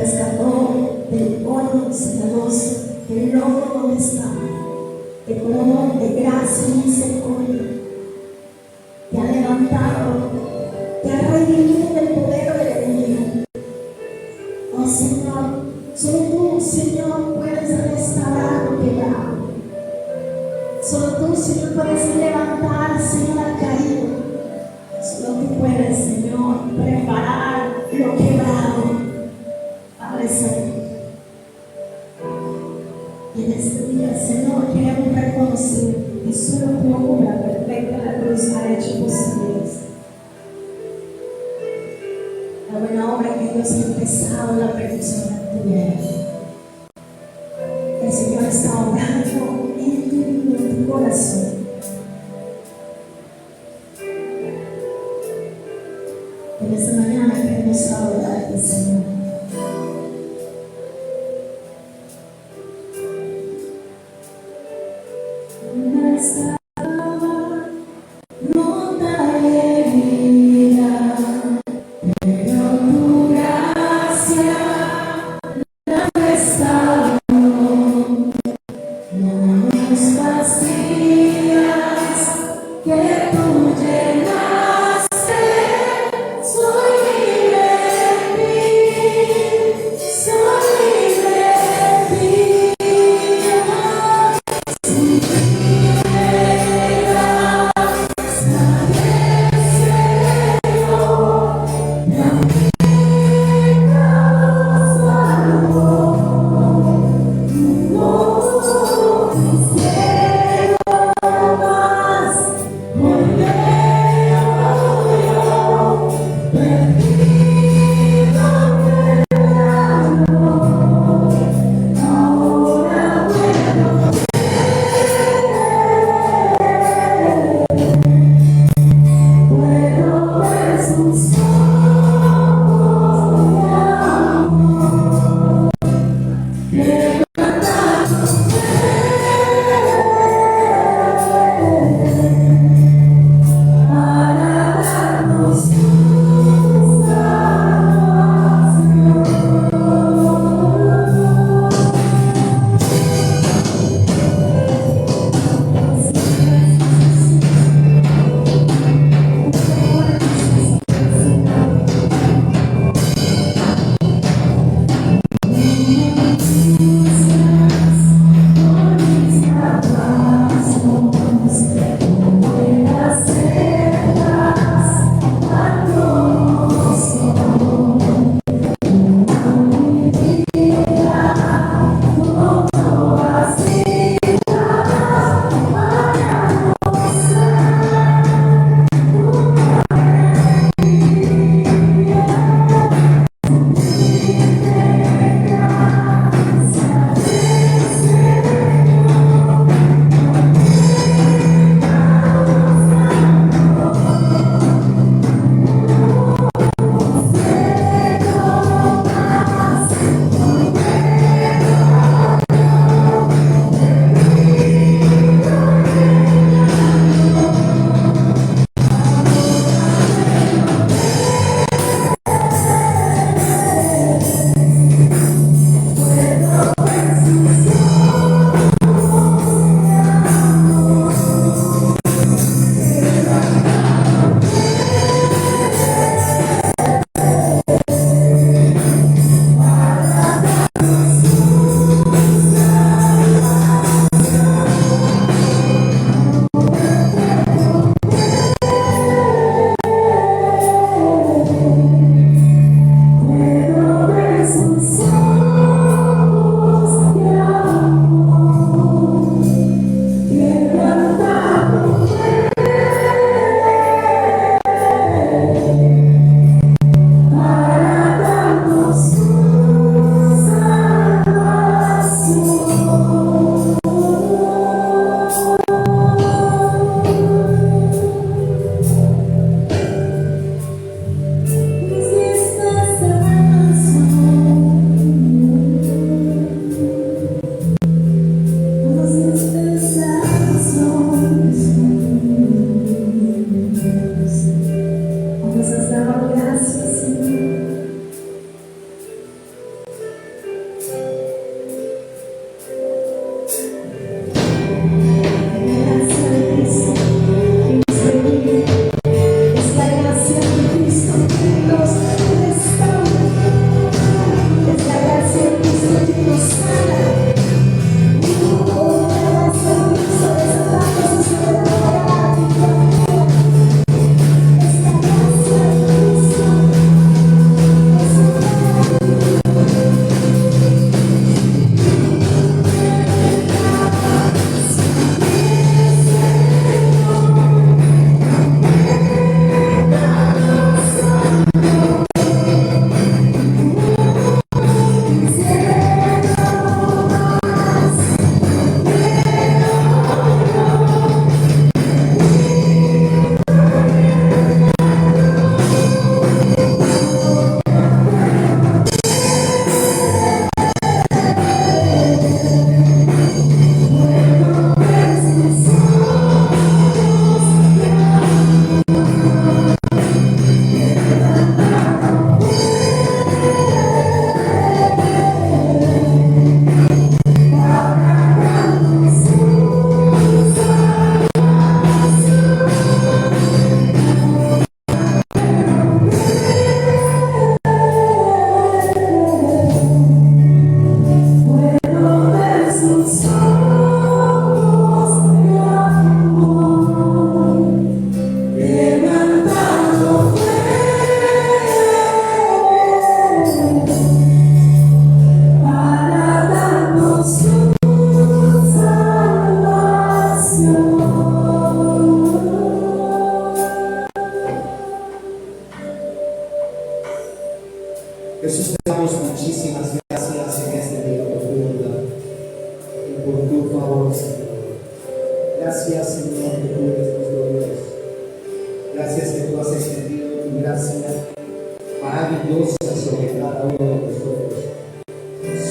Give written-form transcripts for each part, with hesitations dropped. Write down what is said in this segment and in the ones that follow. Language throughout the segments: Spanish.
rescató del hoyo cenagoso, del lodo donde estaba, te colmó de gracia y misericordia, te ha levantado, te ha redimido del poder del enemigo. Oh Señor, solo tú, Señor, puedes restaurar lo quebrado. Solo tú, Señor, puedes levantar, Señor, al caído. Solo tú puedes, Señor, preparar lo quebrado. Padre Santo, y en este día, Señor, queremos reconocer que solo tu obra perfecta en la cruz ha hecho posible esto. La buena obra que Dios ha empezado, la perfección de tu vida. El Señor está obrando en tu vida, en tu corazón. En esta mañana queremos adorarte, Señor. Nuestra alma rota y herida, pero tu gracia la restauró. Manos vacías que tú llenaste, soy libre en ti.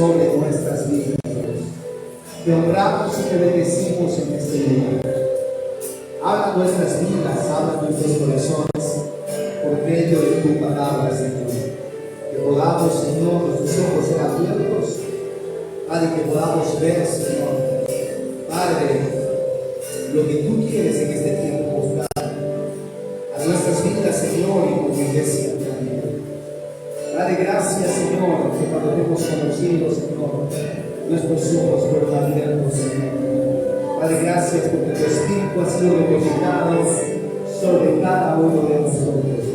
sobre nuestras vidas, Dios. Te honramos y te bendecimos en este lugar. Habla nuestras vidas, habla nuestros corazones por medio de tu palabra, Señor. Que podamos, Señor, nuestros ojos ser abiertos, Padre, que podamos ver, Señor, Padre, lo que tú quieres en este tiempo mostrar a nuestras vidas, Señor, y como iglesia también. Padre, gracias, Señor, que cuando te hemos conocido, Señor, nuestros ojos fueron abiertos, Señor. Padre, gracias porque tu Espíritu ha sido depositado sobre cada uno de nosotros.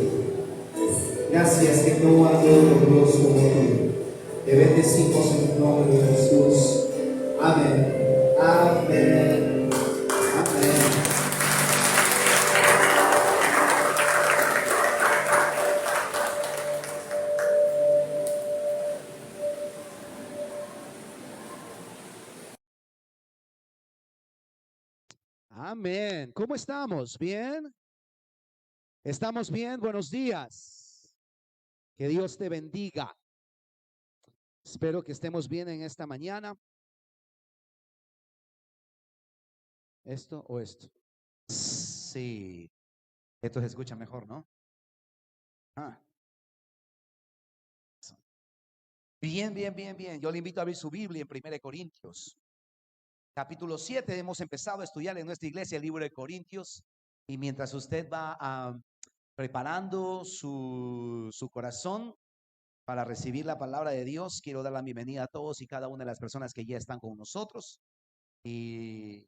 Gracias que no hay otro Dios como tú. Te bendecimos en el nombre de Jesús. Amén. Amén. Amén. Amén. ¿Cómo estamos? ¿Bien? ¿Estamos bien? Buenos días. Que Dios te bendiga. Espero que estemos bien en esta mañana. ¿Esto o esto? Sí. Esto se escucha mejor, ¿no? Ah. Bien, bien, bien, bien. Yo le invito a abrir su Biblia en 1 Corintios. Capítulo 7. Hemos empezado a estudiar en nuestra iglesia el libro de Corintios. Y mientras usted va preparando su corazón para recibir la palabra de Dios, quiero dar la bienvenida a todos y cada una de las personas que ya están con nosotros, y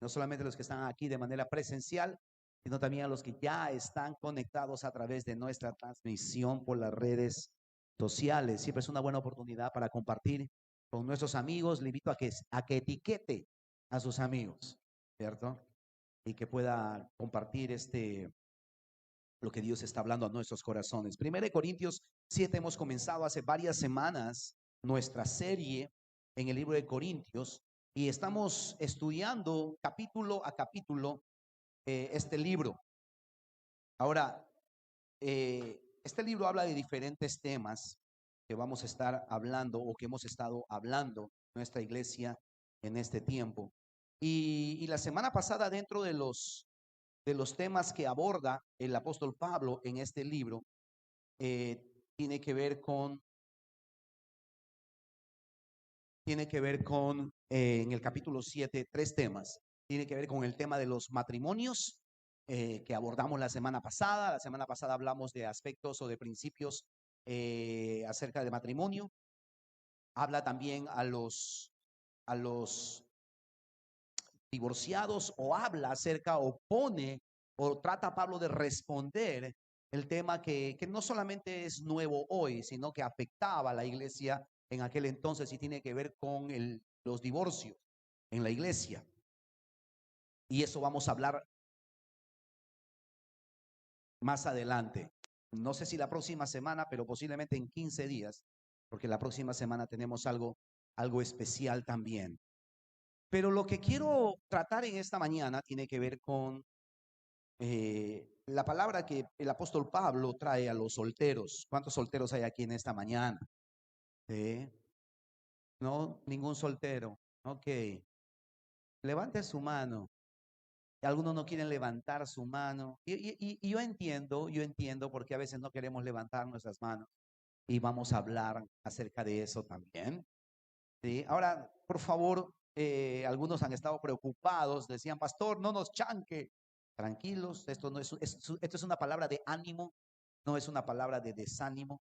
no solamente los que están aquí de manera presencial, sino también a los que ya están conectados a través de nuestra transmisión por las redes sociales. Siempre es una buena oportunidad para compartir con nuestros amigos. Le invito a que etiquete a sus amigos, ¿cierto? Y que pueda compartir lo que Dios está hablando a nuestros corazones. 1 Corintios 7, hemos comenzado hace varias semanas nuestra serie en el libro de Corintios y estamos estudiando capítulo a capítulo este libro. Ahora, este libro habla de diferentes temas que vamos a estar hablando o que hemos estado hablando en nuestra iglesia en este tiempo. Y la semana pasada, dentro de los temas que aborda el apóstol Pablo en este libro, eh, tiene que ver con, en el capítulo 7, tres temas. Tiene que ver con el tema de los matrimonios, que abordamos la semana pasada. La semana pasada hablamos de aspectos o de principios acerca de matrimonio. Habla también a los divorciados, o habla acerca o pone o trata Pablo de responder el tema que no solamente es nuevo hoy, sino que afectaba a la iglesia en aquel entonces, y tiene que ver con los divorcios en la iglesia. Y eso vamos a hablar más adelante. No sé si la próxima semana, pero posiblemente en 15 días, porque la próxima semana tenemos algo especial también. Pero lo que quiero tratar en esta mañana tiene que ver con la palabra que el apóstol Pablo trae a los solteros. ¿Cuántos solteros hay aquí en esta mañana? ¿Sí? ¿No? Ningún soltero. Ok. Levante su mano. Algunos no quieren levantar su mano. Y yo entiendo porque a veces no queremos levantar nuestras manos. Y vamos a hablar acerca de eso también. ¿Sí? Ahora, por favor, algunos han estado preocupados. Decían, pastor, no nos chanque. Tranquilos, esto no esto es una palabra de ánimo, no es una palabra de desánimo.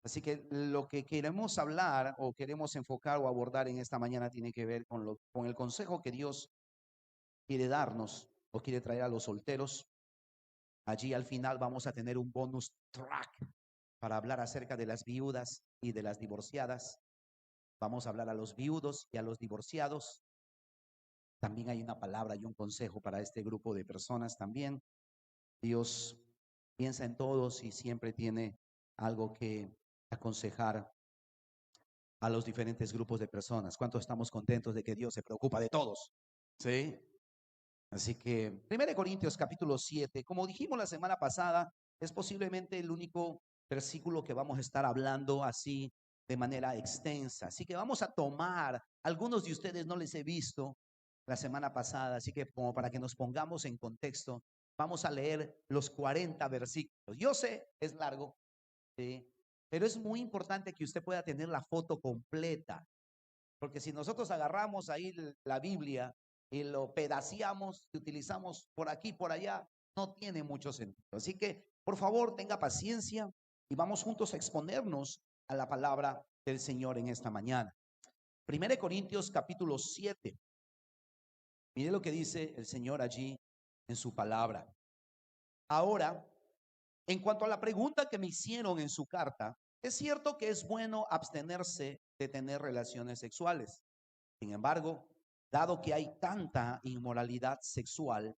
Así que lo que queremos hablar o queremos enfocar o abordar en esta mañana tiene que ver con el consejo que Dios quiere darnos o quiere traer a los solteros. Allí al final vamos a tener un bonus track para hablar acerca de las viudas y de las divorciadas. Vamos a hablar a los viudos y a los divorciados. También hay una palabra y un consejo para este grupo de personas también. Dios piensa en todos y siempre tiene algo que aconsejar a los diferentes grupos de personas. ¿Cuántos estamos contentos de que Dios se preocupa de todos? ¿Sí? Así que 1 Corintios capítulo 7, como dijimos la semana pasada, es posiblemente el único versículo que vamos a estar hablando así de manera extensa. Así que vamos a tomar, algunos de ustedes no les he visto la semana pasada, así que como para que nos pongamos en contexto, vamos a leer los 40 versículos. Yo sé, es largo, ¿sí? Pero es muy importante que usted pueda tener la foto completa, porque si nosotros agarramos ahí la Biblia y lo pedaciamos y utilizamos por aquí, por allá, no tiene mucho sentido. Así que, por favor, tenga paciencia y vamos juntos a exponernos a la palabra del Señor en esta mañana. 1 Corintios capítulo 7. Mire lo que dice el Señor allí en su palabra. Ahora, en cuanto a la pregunta que me hicieron en su carta, es cierto que es bueno abstenerse de tener relaciones sexuales. Sin embargo, dado que hay tanta inmoralidad sexual,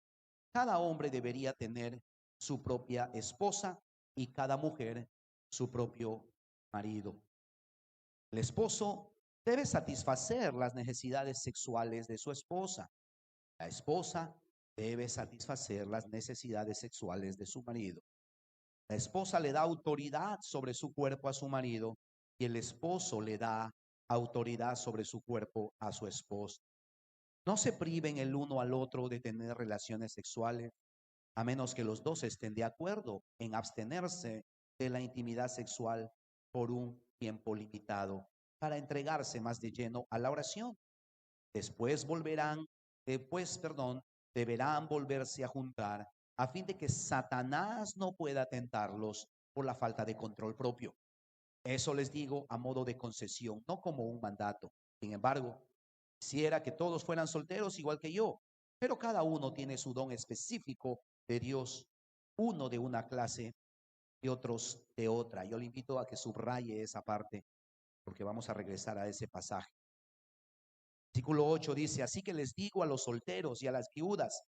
cada hombre debería tener su propia esposa y cada mujer su propio marido. El esposo debe satisfacer las necesidades sexuales de su esposa. La esposa debe satisfacer las necesidades sexuales de su marido. La esposa le da autoridad sobre su cuerpo a su marido y el esposo le da autoridad sobre su cuerpo a su esposa. No se priven el uno al otro de tener relaciones sexuales, a menos que los dos estén de acuerdo en abstenerse de la intimidad sexual por un tiempo limitado para entregarse más de lleno a la oración. Después deberán volverse a juntar a fin de que Satanás no pueda tentarlos por la falta de control propio. Eso les digo a modo de concesión, no como un mandato. Sin embargo, quisiera que todos fueran solteros igual que yo, pero cada uno tiene su don específico de Dios, uno de una clase y otros de otra. Yo le invito a que subraye esa parte porque vamos a regresar a ese pasaje. Versículo 8 dice, así que les digo a los solteros y a las viudas,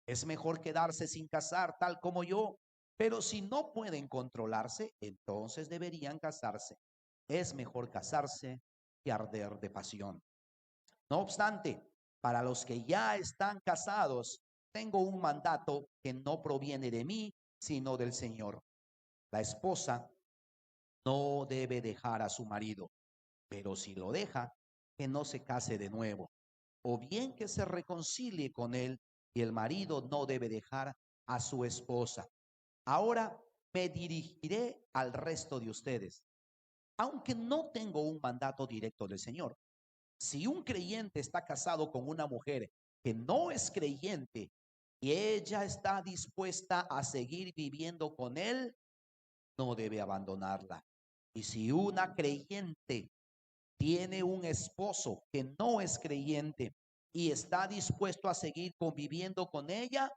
es mejor quedarse sin casar tal como yo, pero si no pueden controlarse, entonces deberían casarse. Es mejor casarse que arder de pasión. No obstante, para los que ya están casados, tengo un mandato que no proviene de mí, sino del Señor. La esposa no debe dejar a su marido, pero si lo deja, que no se case de nuevo, o bien que se reconcilie con él, y el marido no debe dejar a su esposa. Ahora me dirigiré al resto de ustedes, aunque no tengo un mandato directo del Señor. Si un creyente está casado con una mujer que no es creyente y ella está dispuesta a seguir viviendo con él, no debe abandonarla. Y si una creyente tiene un esposo que no es creyente y está dispuesto a seguir conviviendo con ella,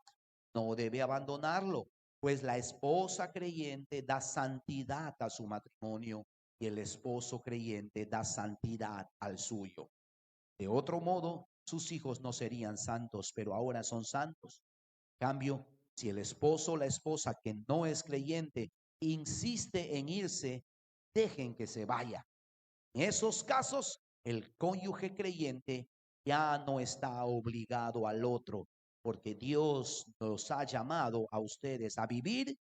no debe abandonarlo, pues la esposa creyente da santidad a su matrimonio y el esposo creyente da santidad al suyo. De otro modo, sus hijos no serían santos, pero ahora son santos. En cambio, si el esposo o la esposa que no es creyente insiste en irse, dejen que se vaya. En esos casos, el cónyuge creyente ya no está obligado al otro, porque Dios nos ha llamado a ustedes a vivir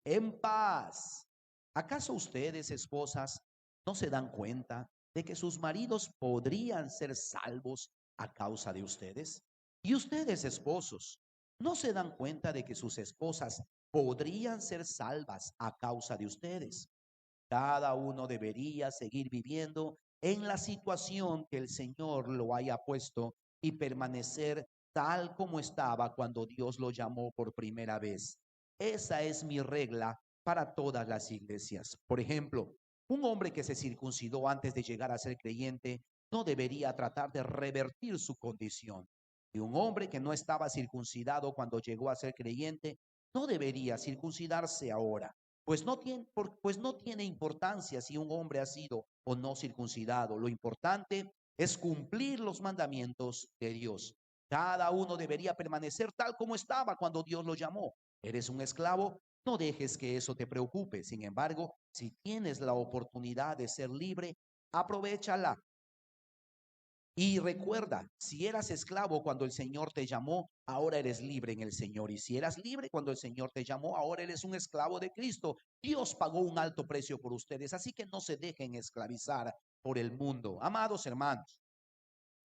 en paz. ¿Acaso ustedes, esposas, no se dan cuenta de que sus maridos podrían ser salvos a causa de ustedes? Y ustedes, esposos, ¿no se dan cuenta de que sus esposas podrían ser salvas a causa de ustedes? Cada uno debería seguir viviendo en la situación que el Señor lo haya puesto y permanecer tal como estaba cuando Dios lo llamó por primera vez. Esa es mi regla para todas las iglesias. Por ejemplo, un hombre que se circuncidó antes de llegar a ser creyente no debería tratar de revertir su condición. Y un hombre que no estaba circuncidado cuando llegó a ser creyente no debería circuncidarse ahora. Pues no tiene importancia si un hombre ha sido o no circuncidado. Lo importante es cumplir los mandamientos de Dios. Cada uno debería permanecer tal como estaba cuando Dios lo llamó. ¿Eres un esclavo? No dejes que eso te preocupe. Sin embargo, si tienes la oportunidad de ser libre, aprovéchala. Y recuerda, si eras esclavo cuando el Señor te llamó, ahora eres libre en el Señor. Y si eras libre cuando el Señor te llamó, ahora eres un esclavo de Cristo. Dios pagó un alto precio por ustedes, así que no se dejen esclavizar por el mundo. Amados hermanos,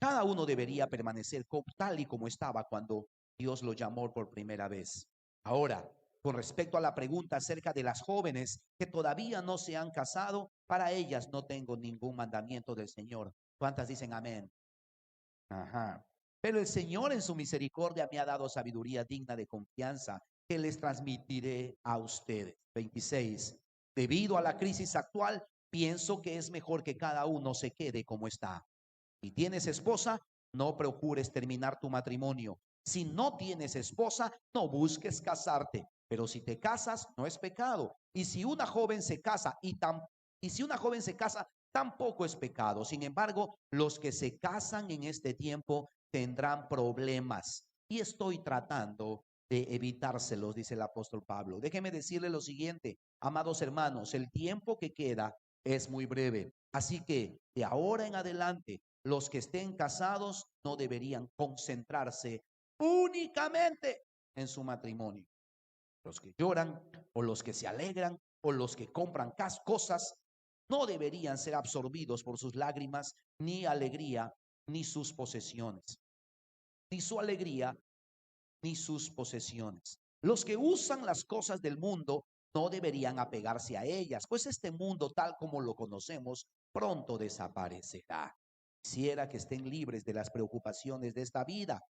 cada uno debería permanecer tal y como estaba cuando Dios lo llamó por primera vez. Ahora, con respecto a la pregunta acerca de las jóvenes que todavía no se han casado, para ellas no tengo ningún mandamiento del Señor. ¿Cuántas dicen amén? Ajá. Pero el Señor en su misericordia me ha dado sabiduría digna de confianza que les transmitiré a ustedes. 26. Debido a la crisis actual, pienso que es mejor que cada uno se quede como está. Si tienes esposa, no procures terminar tu matrimonio. Si no tienes esposa, no busques casarte. Pero si te casas, no es pecado. Y si una joven se casa y si una joven se casa, tampoco es pecado. Sin embargo, los que se casan en este tiempo tendrán problemas. Y estoy tratando de evitárselos, dice el apóstol Pablo. Déjeme decirle lo siguiente, amados hermanos, el tiempo que queda es muy breve. Así que de ahora en adelante, los que estén casados no deberían concentrarse únicamente en su matrimonio. Los que lloran o los que se alegran o los que compran cosas no deberían ser absorbidos por sus lágrimas, ni alegría, ni sus posesiones, ni su alegría, ni sus posesiones. Los que usan las cosas del mundo no deberían apegarse a ellas, pues este mundo tal como lo conocemos pronto desaparecerá. Quisiera que estén libres de las preocupaciones de esta vida.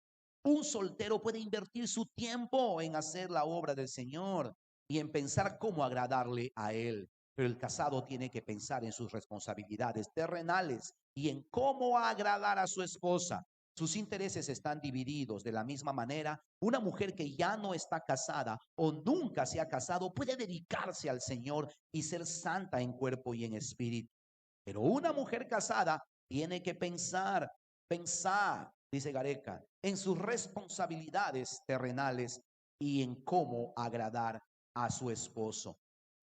Un soltero puede invertir su tiempo en hacer la obra del Señor y en pensar cómo agradarle a Él. Pero el casado tiene que pensar en sus responsabilidades terrenales y en cómo agradar a su esposa. Sus intereses están divididos de la misma manera. Una mujer que ya no está casada o nunca se ha casado puede dedicarse al Señor y ser santa en cuerpo y en espíritu. Pero una mujer casada tiene que pensar, dice Gareca, en sus responsabilidades terrenales y en cómo agradar a su esposo.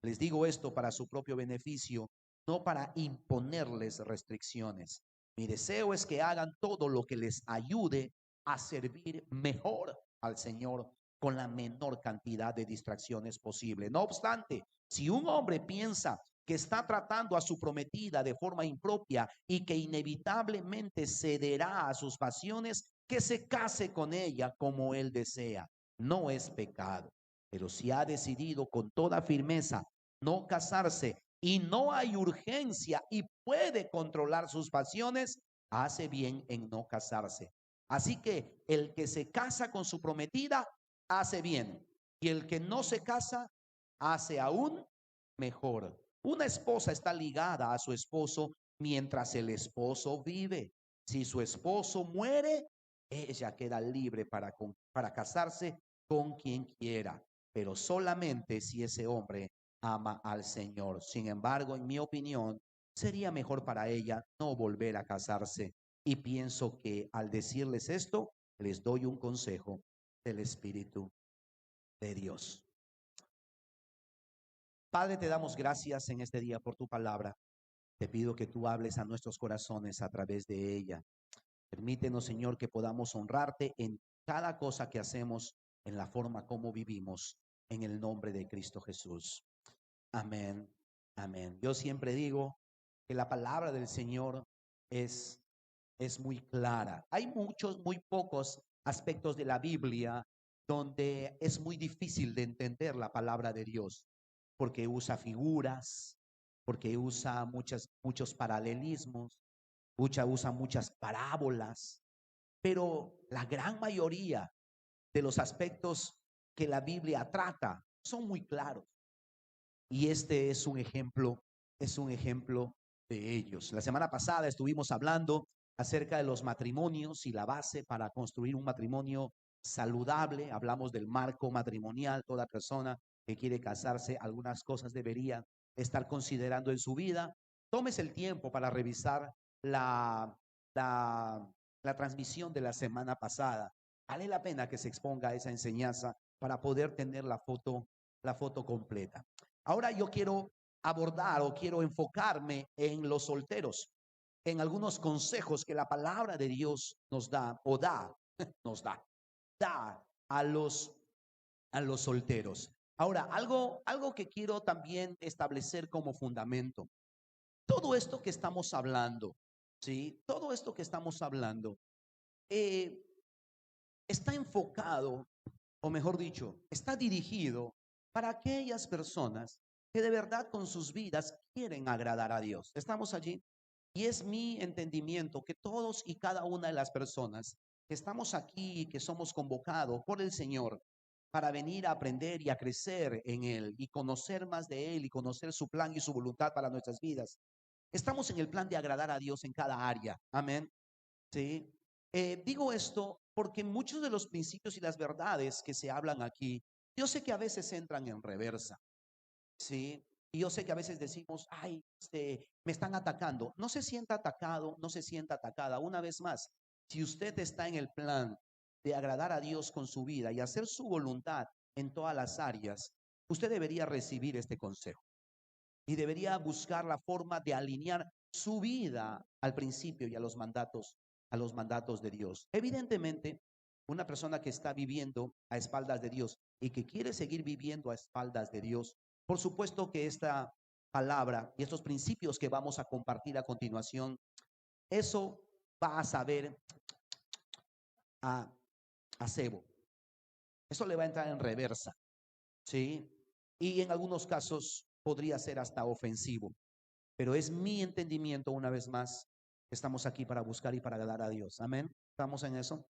Les digo esto para su propio beneficio, no para imponerles restricciones. Mi deseo es que hagan todo lo que les ayude a servir mejor al Señor con la menor cantidad de distracciones posible. No obstante, si un hombre piensa que está tratando a su prometida de forma impropia y que inevitablemente cederá a sus pasiones, que se case con ella como él desea. No es pecado. Pero si ha decidido con toda firmeza no casarse y no hay urgencia y puede controlar sus pasiones, hace bien en no casarse. Así que el que se casa con su prometida hace bien, y el que no se casa hace aún mejor. Una esposa está ligada a su esposo mientras el esposo vive. Si su esposo muere, ella queda libre para casarse con quien quiera, pero solamente si ese hombre ama al Señor. Sin embargo, en mi opinión, sería mejor para ella no volver a casarse. Y pienso que al decirles esto, les doy un consejo del Espíritu de Dios. Padre, te damos gracias en este día por tu palabra. Te pido que tú hables a nuestros corazones a través de ella. Permítenos, Señor, que podamos honrarte en cada cosa que hacemos, en la forma como vivimos, en el nombre de Cristo Jesús. Amén, amén. Yo siempre digo que la palabra del Señor es, es muy clara. Hay muy pocos aspectos de la Biblia donde es muy difícil de entender la palabra de Dios, porque usa figuras, porque usa muchos paralelismos, usa muchas parábolas, pero la gran mayoría de los aspectos que la Biblia trata son muy claros. Y este es un ejemplo de ellos. La semana pasada estuvimos hablando acerca de los matrimonios y la base para construir un matrimonio saludable. Hablamos del marco matrimonial. Toda persona que quiere casarse, algunas cosas debería estar considerando en su vida. Tómese el tiempo para revisar la, la, la transmisión de la semana pasada. Vale la pena que se exponga esa enseñanza para poder tener la foto completa. Ahora yo quiero abordar o quiero enfocarme en los solteros. en algunos consejos que la palabra de Dios nos da o da, nos da a los solteros. Ahora, algo que quiero también establecer como fundamento. Todo esto que estamos hablando, ¿sí? Todo esto que estamos hablando eh, está enfocado, o mejor dicho, está dirigido para aquellas personas que de verdad con sus vidas quieren agradar a Dios. ¿Estamos allí? Y es mi entendimiento que todos y cada una de las personas que estamos aquí y que somos convocados por el Señor para venir a aprender y a crecer en Él y conocer más de Él y conocer su plan y su voluntad para nuestras vidas, estamos en el plan de agradar a Dios en cada área. Amén. Sí. Digo esto porque muchos de los principios y las verdades que se hablan aquí, yo sé que a veces entran en reversa. Sí. Y yo sé que a veces decimos, ay, me están atacando. No se sienta atacado, no se sienta atacada. Una vez más, si usted está en el plan de agradar a Dios con su vida y hacer su voluntad en todas las áreas, usted debería recibir este consejo y debería buscar la forma de alinear su vida al principio y a los mandatos de Dios. Evidentemente, una persona que está viviendo a espaldas de Dios y que quiere seguir viviendo a espaldas de Dios, por supuesto que esta palabra y estos principios que vamos a compartir a continuación, eso va a saber a, a cebo. Eso le va a entrar en reversa, ¿sí? Y en algunos casos podría ser hasta ofensivo. Pero es mi entendimiento, una vez más, que estamos aquí para buscar y para agradar a Dios. Amén. ¿Estamos en eso?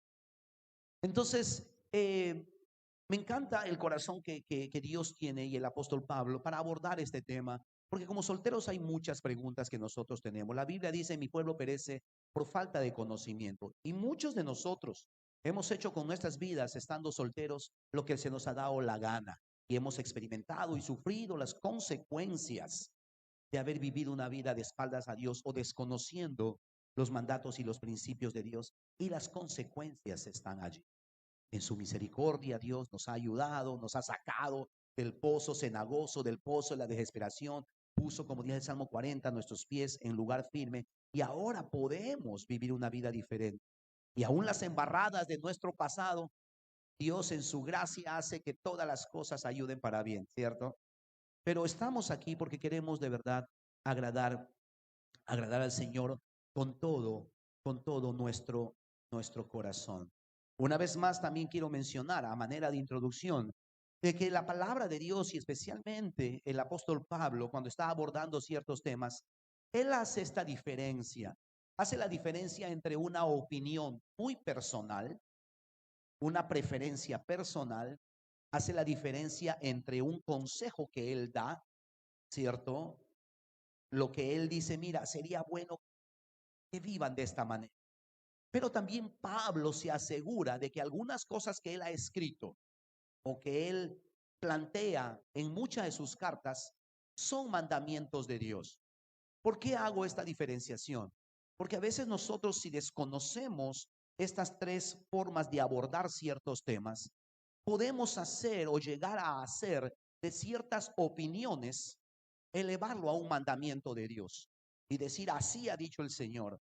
Entonces, me encanta el corazón que Dios tiene y el apóstol Pablo para abordar este tema, porque como solteros hay muchas preguntas que nosotros tenemos. La Biblia dice, mi pueblo perece por falta de conocimiento. Y muchos de nosotros hemos hecho con nuestras vidas, estando solteros, lo que se nos ha dado la gana. Y hemos experimentado y sufrido las consecuencias de haber vivido una vida de espaldas a Dios o desconociendo los mandatos y los principios de Dios, y las consecuencias están allí. En su misericordia Dios nos ha ayudado, nos ha sacado del pozo cenagoso, del pozo de la desesperación, puso, como dice el Salmo 40, nuestros pies en lugar firme, y ahora podemos vivir una vida diferente. Y aún las embarradas de nuestro pasado, Dios en su gracia hace que todas las cosas ayuden para bien, ¿cierto? Pero estamos aquí porque queremos de verdad agradar, agradar al Señor con todo nuestro corazón. Una vez más, también quiero mencionar a manera de introducción de que la palabra de Dios y especialmente el apóstol Pablo, cuando está abordando ciertos temas, él hace la diferencia entre una opinión muy personal, una preferencia personal, hace la diferencia entre un consejo que él da, ¿cierto? Lo que él dice, mira, sería bueno que vivan de esta manera. Pero también Pablo se asegura de que algunas cosas que él ha escrito o que él plantea en muchas de sus cartas son mandamientos de Dios. ¿Por qué hago esta diferenciación? Porque a veces nosotros, si desconocemos estas tres formas de abordar ciertos temas, podemos hacer o llegar a hacer de ciertas opiniones, elevarlo a un mandamiento de Dios y decir, así ha dicho el Señor,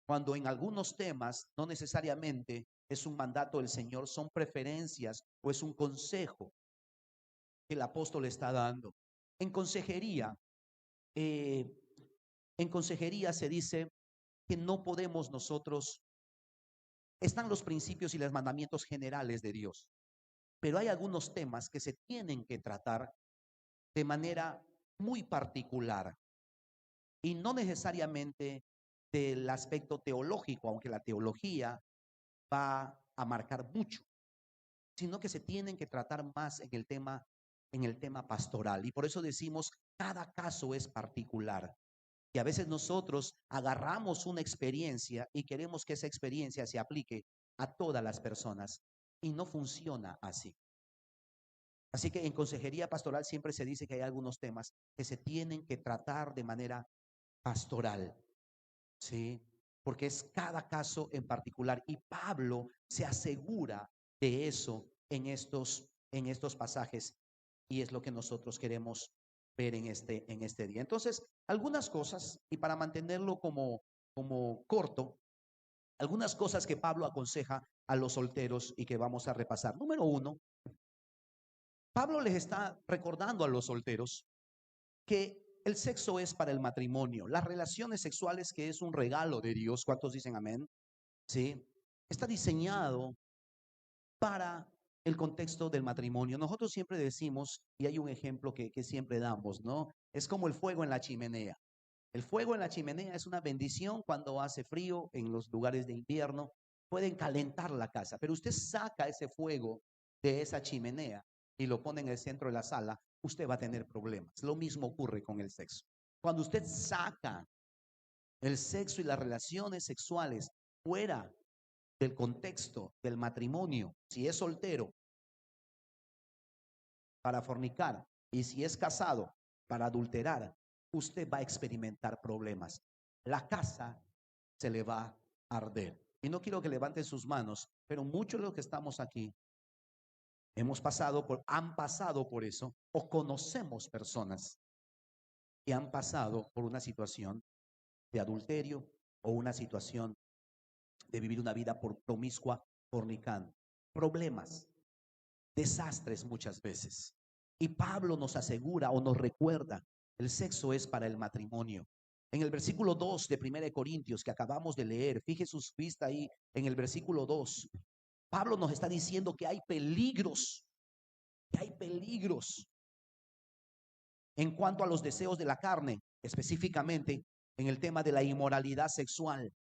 cuando en algunos temas no necesariamente es un mandato del Señor, son preferencias o es un consejo que el apóstol está dando. En consejería, eh, en consejería se dice que no podemos nosotros, están los principios y los mandamientos generales de Dios, pero hay algunos temas que se tienen que tratar de manera muy particular y no necesariamente del aspecto teológico, aunque la teología va a marcar mucho, sino que se tienen que tratar más en el tema pastoral. Y por eso decimos, cada caso es particular. Y a veces nosotros agarramos una experiencia y queremos que esa experiencia se aplique a todas las personas. Y no funciona así. Así que en consejería pastoral siempre se dice que hay algunos temas que se tienen que tratar de manera pastoral, ¿sí? Porque es cada caso en particular. Y Pablo se asegura de eso en estos pasajes. Y es lo que nosotros queremos ver en este día. Entonces, algunas cosas, y para mantenerlo como corto, algunas cosas que Pablo aconseja a los solteros y que vamos a repasar. Número uno, Pablo les está recordando a los solteros que el sexo es para el matrimonio, las relaciones sexuales que es un regalo de Dios. ¿Cuántos dicen amén? Sí, está diseñado para el contexto del matrimonio. Nosotros siempre decimos, y hay un ejemplo que siempre damos, ¿no? Es como el fuego en la chimenea. El fuego en la chimenea es una bendición cuando hace frío en los lugares de invierno. Pueden calentar la casa, pero usted saca ese fuego de esa chimenea y lo pone en el centro de la sala, usted va a tener problemas. Lo mismo ocurre con el sexo. Cuando usted saca el sexo y las relaciones sexuales fuera del contexto del matrimonio, si es soltero, para fornicar, y si es casado, para adulterar, usted va a experimentar problemas. La casa se le va a arder. Y no quiero que levanten sus manos, pero muchos de los que estamos aquí han pasado por eso, o conocemos personas que han pasado por una situación de adulterio o una situación de vivir una vida por promiscua, fornicando. Problemas, desastres muchas veces. Y Pablo nos asegura o nos recuerda, el sexo es para el matrimonio. En el versículo 2 de 1 Corintios que acabamos de leer, fije sus vistas ahí en el versículo 2. Pablo nos está diciendo que hay peligros en cuanto a los deseos de la carne, específicamente en el tema de la inmoralidad sexual.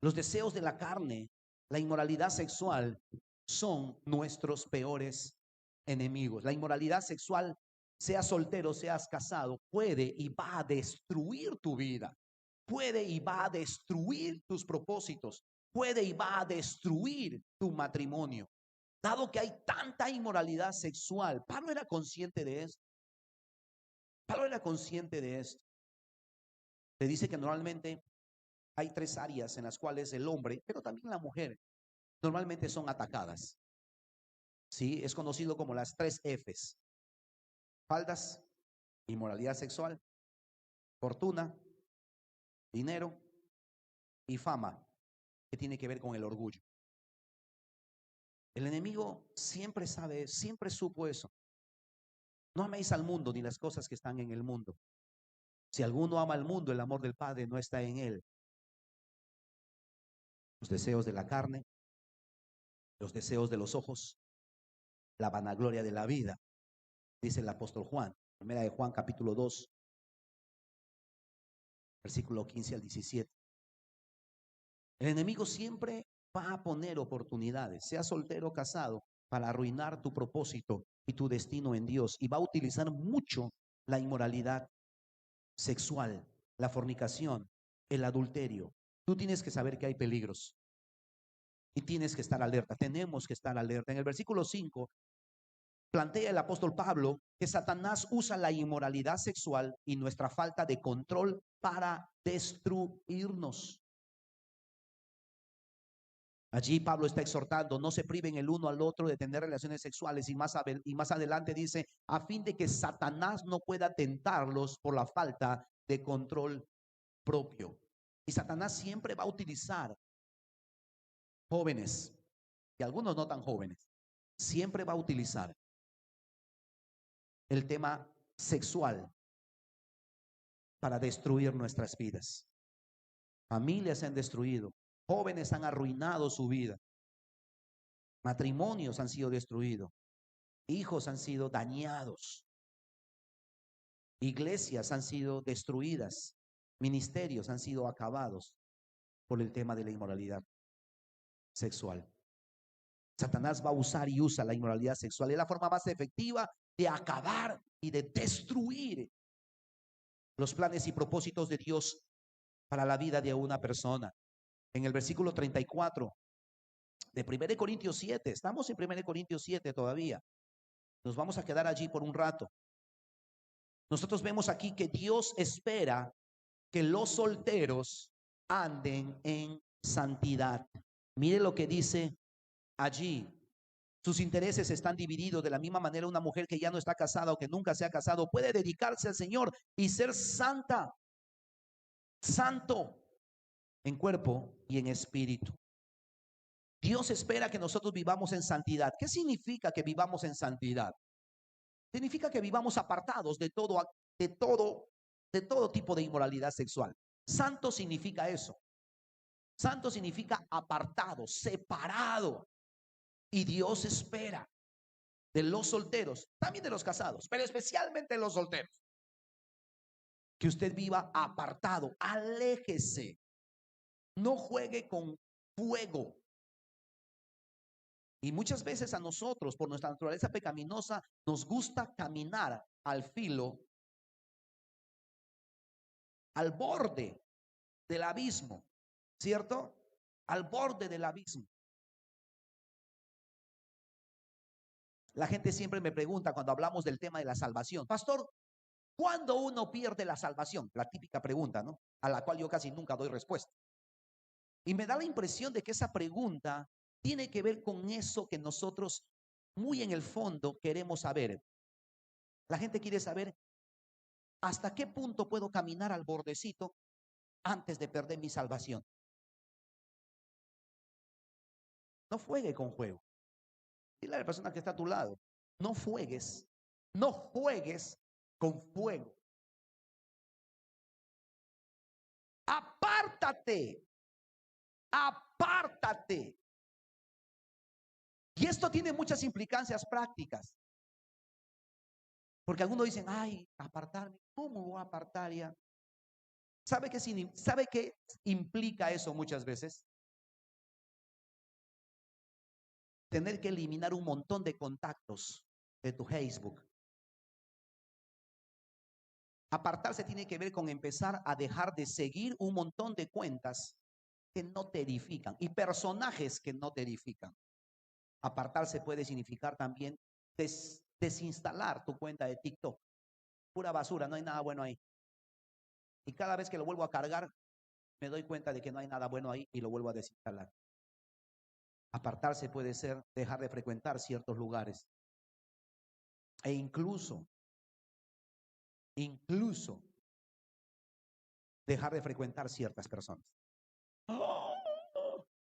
Los deseos de la carne, la inmoralidad sexual, son nuestros peores enemigos. La inmoralidad sexual, seas soltero, seas casado, puede y va a destruir tu vida. Puede y va a destruir tus propósitos. Puede y va a destruir tu matrimonio. Dado que hay tanta inmoralidad sexual, Pablo era consciente de esto. Pablo era consciente de esto. Le dice que normalmente hay tres áreas en las cuales el hombre, pero también la mujer, normalmente son atacadas. Sí, es conocido como las tres Fs: faldas, inmoralidad sexual; fortuna, dinero; y fama, que tiene que ver con el orgullo. El enemigo siempre sabe, siempre supo eso. No améis al mundo ni las cosas que están en el mundo. Si alguno ama al mundo, el amor del Padre no está en él. Los deseos de la carne, los deseos de los ojos, la vanagloria de la vida, dice el apóstol Juan, primera de Juan capítulo 2, versículo 15 al 17. El enemigo siempre va a poner oportunidades, sea soltero o casado, para arruinar tu propósito y tu destino en Dios. Y va a utilizar mucho la inmoralidad sexual, la fornicación, el adulterio. Tú tienes que saber que hay peligros y tienes que estar alerta. Tenemos que estar alerta. En el versículo 5 plantea el apóstol Pablo que Satanás usa la inmoralidad sexual y nuestra falta de control para destruirnos. Allí Pablo está exhortando, no se priven el uno al otro de tener relaciones sexuales, y más adelante dice, a fin de que Satanás no pueda tentarlos por la falta de control propio. Y Satanás siempre va a utilizar jóvenes, y algunos no tan jóvenes, siempre va a utilizar el tema sexual para destruir nuestras vidas. Familias se han destruido, jóvenes han arruinado su vida, matrimonios han sido destruidos, hijos han sido dañados, iglesias han sido destruidas, ministerios han sido acabados por el tema de la inmoralidad sexual. Satanás va a usar y usa la inmoralidad sexual. Es la forma más efectiva de acabar y de destruir los planes y propósitos de Dios para la vida de una persona. En el versículo 34 de 1 Corintios 7, estamos en 1 Corintios 7 todavía. Nos vamos a quedar allí por un rato. Nosotros vemos aquí que Dios espera que los solteros anden en santidad. Mire lo que dice allí. Sus intereses están divididos. De la misma manera, una mujer que ya no está casada o que nunca se ha casado puede dedicarse al Señor y ser santa, santo en cuerpo y en espíritu. Dios espera que nosotros vivamos en santidad. ¿Qué significa que vivamos en santidad? Significa que vivamos apartados de todo tipo de inmoralidad sexual. Santo significa eso. Santo significa apartado, separado. Y Dios espera de los solteros, también de los casados, pero especialmente de los solteros, que usted viva apartado, aléjese, no juegue con fuego. Y muchas veces a nosotros, por nuestra naturaleza pecaminosa, nos gusta caminar al filo, al borde del abismo, ¿cierto? Al borde del abismo. La gente siempre me pregunta cuando hablamos del tema de la salvación: pastor, ¿cuándo uno pierde la salvación? La típica pregunta, ¿no? A la cual yo casi nunca doy respuesta. Y me da la impresión de que esa pregunta tiene que ver con eso que nosotros muy en el fondo queremos saber. La gente quiere saber hasta qué punto puedo caminar al bordecito antes de perder mi salvación. No juegue con fuego. Dile a la persona que está a tu lado: no juegues, no juegues con fuego. Apártate, apártate. Y esto tiene muchas implicancias prácticas. Porque algunos dicen: ay, apartarme, ¿cómo voy a apartar ya? ¿Sabe qué implica eso muchas veces? Tener que eliminar un montón de contactos de tu Facebook. Apartarse tiene que ver con empezar a dejar de seguir un montón de cuentas que no te edifican y personajes que no te edifican. Apartarse puede significar también desinstalar tu cuenta de TikTok. Pura basura, no hay nada bueno ahí. Y cada vez que lo vuelvo a cargar, me doy cuenta de que no hay nada bueno ahí y lo vuelvo a desinstalar. Apartarse puede ser dejar de frecuentar ciertos lugares. E incluso dejar de frecuentar ciertas personas.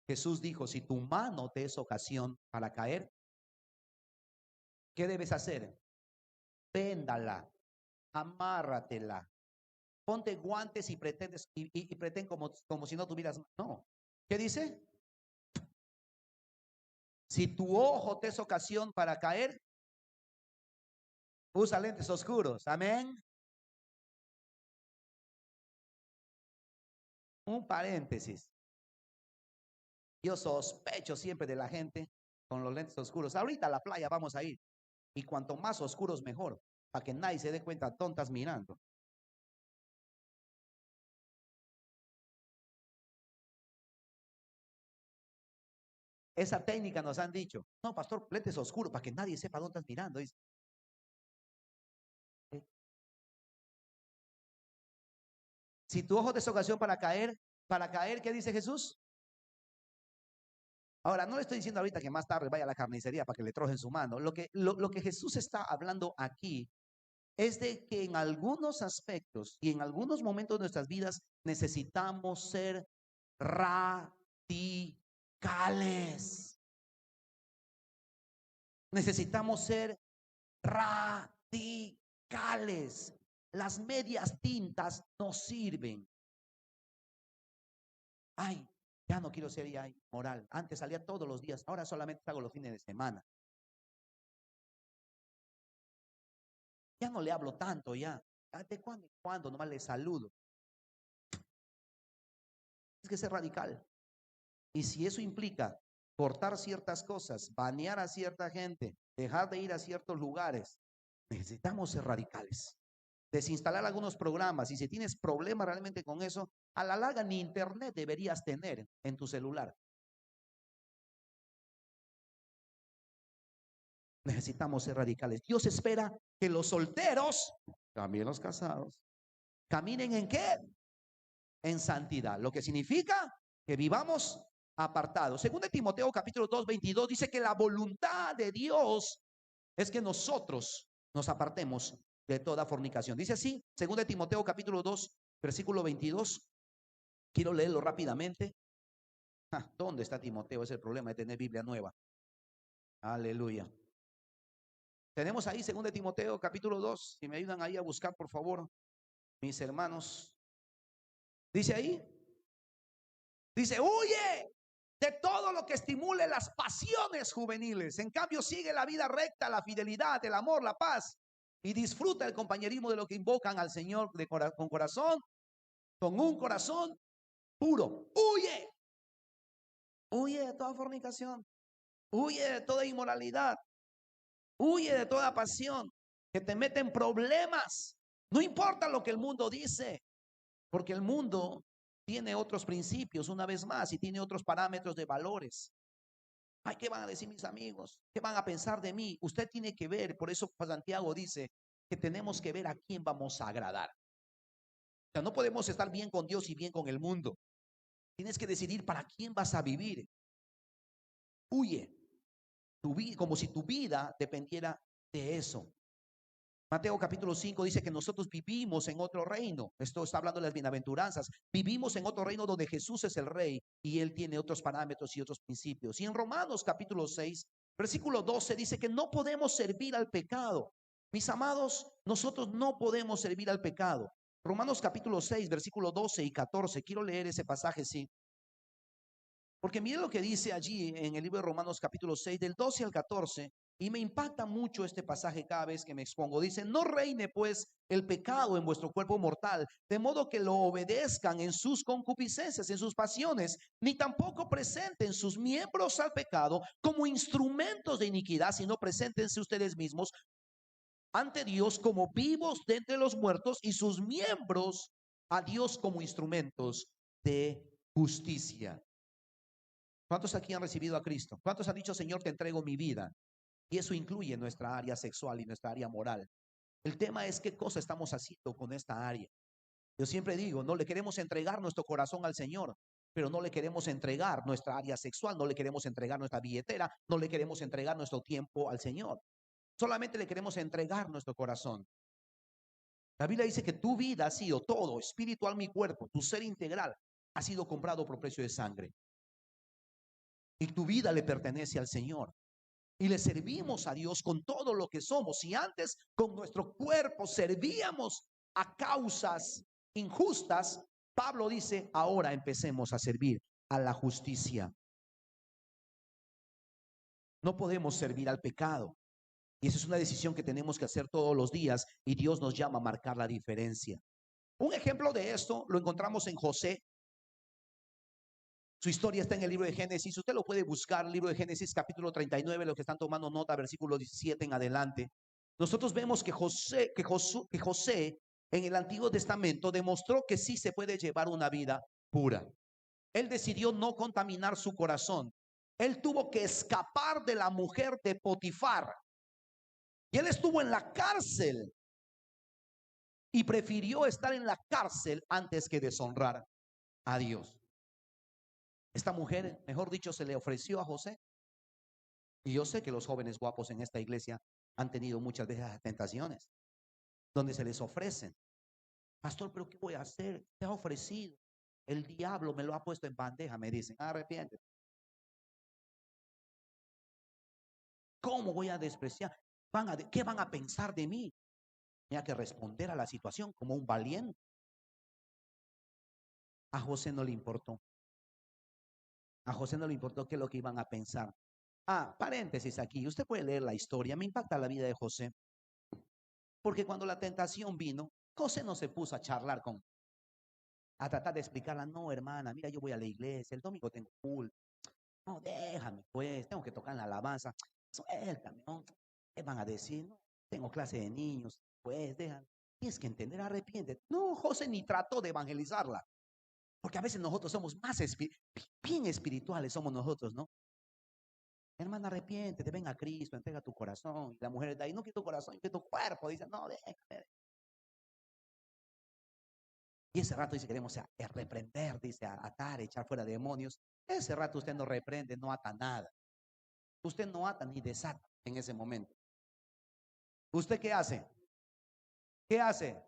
Jesús dijo: si tu mano te es ocasión para caer, ¿qué debes hacer? Véndala, amárratela, ponte guantes y pretend como si no tuvieras. No. ¿Qué dice? Si tu ojo te es ocasión para caer, usa lentes oscuros. Amén. Un paréntesis. Yo sospecho siempre de la gente con los lentes oscuros. Ahorita a la playa vamos a ir. Y cuanto más oscuros mejor, para que nadie se dé cuenta, tontas mirando. Esa técnica nos han dicho: no, pastor, lentes oscuros para que nadie sepa dónde estás mirando. Dice. Si tu ojo te es ocasión para caer, ¿qué dice Jesús? Ahora, no le estoy diciendo ahorita que más tarde vaya a la carnicería para que le trojen su mano. Lo que Jesús está hablando aquí es de que en algunos aspectos y en algunos momentos de nuestras vidas necesitamos ser radicales. Necesitamos ser radicales. Las medias tintas no sirven. Ay, ya no quiero ser ya moral. Antes salía todos los días, ahora solamente hago los fines de semana. Ya no le hablo tanto ya. ¿De cuándo en cuándo? Nomás le saludo. Es que ser radical. Y si eso implica cortar ciertas cosas, banear a cierta gente, dejar de ir a ciertos lugares, necesitamos ser radicales. Desinstalar algunos programas. Y si tienes problemas realmente con eso, a la larga ni internet deberías tener en tu celular. Necesitamos ser radicales. Dios espera que los solteros, también los casados, caminen ¿en qué? En santidad. Lo que significa que vivamos apartado. Según de Timoteo capítulo 2, 22 dice que la voluntad de Dios es que nosotros nos apartemos de toda fornicación. Dice así, según de Timoteo capítulo 2, versículo 22. Quiero leerlo rápidamente. ¿Dónde está Timoteo? Es el problema de tener Biblia nueva. Aleluya. Tenemos ahí según de Timoteo capítulo 2. Si me ayudan ahí a buscar, por favor, mis hermanos. Dice ahí, dice, huye de todo lo que estimule las pasiones juveniles. En cambio, sigue la vida recta, la fidelidad, el amor, la paz. Y disfruta el compañerismo de lo que invocan al Señor con corazón, con un corazón puro. Huye. Huye de toda fornicación. Huye de toda inmoralidad. Huye de toda pasión que te mete en problemas. No importa lo que el mundo dice, porque el mundo tiene otros principios, una vez más, y tiene otros parámetros de valores. Ay, ¿qué van a decir mis amigos? ¿Qué van a pensar de mí? Usted tiene que ver, por eso Santiago dice que tenemos que ver a quién vamos a agradar. O sea, no podemos estar bien con Dios y bien con el mundo. Tienes que decidir para quién vas a vivir. Huye como si tu vida dependiera de eso. Mateo capítulo 5 dice que nosotros vivimos en otro reino. Esto está hablando de las bienaventuranzas. Vivimos en otro reino donde Jesús es el rey y él tiene otros parámetros y otros principios. Y en Romanos capítulo 6, versículo 12 dice que no podemos servir al pecado. Mis amados, nosotros no podemos servir al pecado. Romanos capítulo 6, versículo 12 y 14. Quiero leer ese pasaje, sí. Porque mire lo que dice allí en el libro de Romanos capítulo 6, del 12 al 14. Y me impacta mucho este pasaje cada vez que me expongo. Dice, no reine pues el pecado en vuestro cuerpo mortal, de modo que lo obedezcan en sus concupiscencias, en sus pasiones, ni tampoco presenten sus miembros al pecado como instrumentos de iniquidad, sino preséntense ustedes mismos ante Dios como vivos de entre los muertos y sus miembros a Dios como instrumentos de justicia. ¿Cuántos aquí han recibido a Cristo? ¿Cuántos han dicho, Señor, te entrego mi vida? Y eso incluye nuestra área sexual y nuestra área moral. El tema es qué cosa estamos haciendo con esta área. Yo siempre digo, no le queremos entregar nuestro corazón al Señor, pero no le queremos entregar nuestra área sexual, no le queremos entregar nuestra billetera, no le queremos entregar nuestro tiempo al Señor. Solamente le queremos entregar nuestro corazón. La Biblia dice que tu vida ha sido todo, espiritual, mi cuerpo, tu ser integral, ha sido comprado por precio de sangre. Y tu vida le pertenece al Señor. Y le servimos a Dios con todo lo que somos. Si antes con nuestro cuerpo servíamos a causas injustas, Pablo dice, ahora empecemos a servir a la justicia. No podemos servir al pecado. Y esa es una decisión que tenemos que hacer todos los días y Dios nos llama a marcar la diferencia. Un ejemplo de esto lo encontramos en José. Su historia está en el libro de Génesis. Usted lo puede buscar, el libro de Génesis capítulo 39, los que están tomando nota, versículo 17 en adelante. Nosotros vemos que José en el Antiguo Testamento demostró que sí se puede llevar una vida pura. Él decidió no contaminar su corazón. Él tuvo que escapar de la mujer de Potifar. Y él estuvo en la cárcel y prefirió estar en la cárcel antes que deshonrar a Dios. Esta mujer, mejor dicho, se le ofreció a José. Y yo sé que los jóvenes guapos en esta iglesia han tenido muchas veces las tentaciones, donde se les ofrecen. Pastor, ¿pero qué voy a hacer? Te ha ofrecido. El diablo me lo ha puesto en bandeja, me dicen. Arrepiéntete. ¿Cómo voy a despreciar? ¿Qué van a pensar de mí? Tenía que responder a la situación como un valiente. A José no le importó. A José no le importó qué es lo que iban a pensar. Paréntesis aquí. Usted puede leer la historia. Me impacta la vida de José. Porque cuando la tentación vino, José no se puso a tratar de explicarla. No, hermana, mira, yo voy a la iglesia. El domingo tengo culto. No, déjame, pues. Tengo que tocar en la alabanza. Suéltame, ¿no? ¿Qué van a decir? No, tengo clase de niños. Pues, déjame. Tienes que entender, arrepiéntete. No, José ni trató de evangelizarla. Porque a veces nosotros somos bien espirituales, somos nosotros, ¿no? Hermana, arrepiéntete, ven a Cristo, entrega tu corazón. Y la mujer de ahí, no quiero tu corazón, quiero tu cuerpo. Dice, no, déjame. Y ese rato dice, queremos reprender, dice, atar, echar fuera demonios. Ese rato usted no reprende, no ata nada. Usted no ata ni desata en ese momento. ¿Usted qué hace? ¿Qué hace?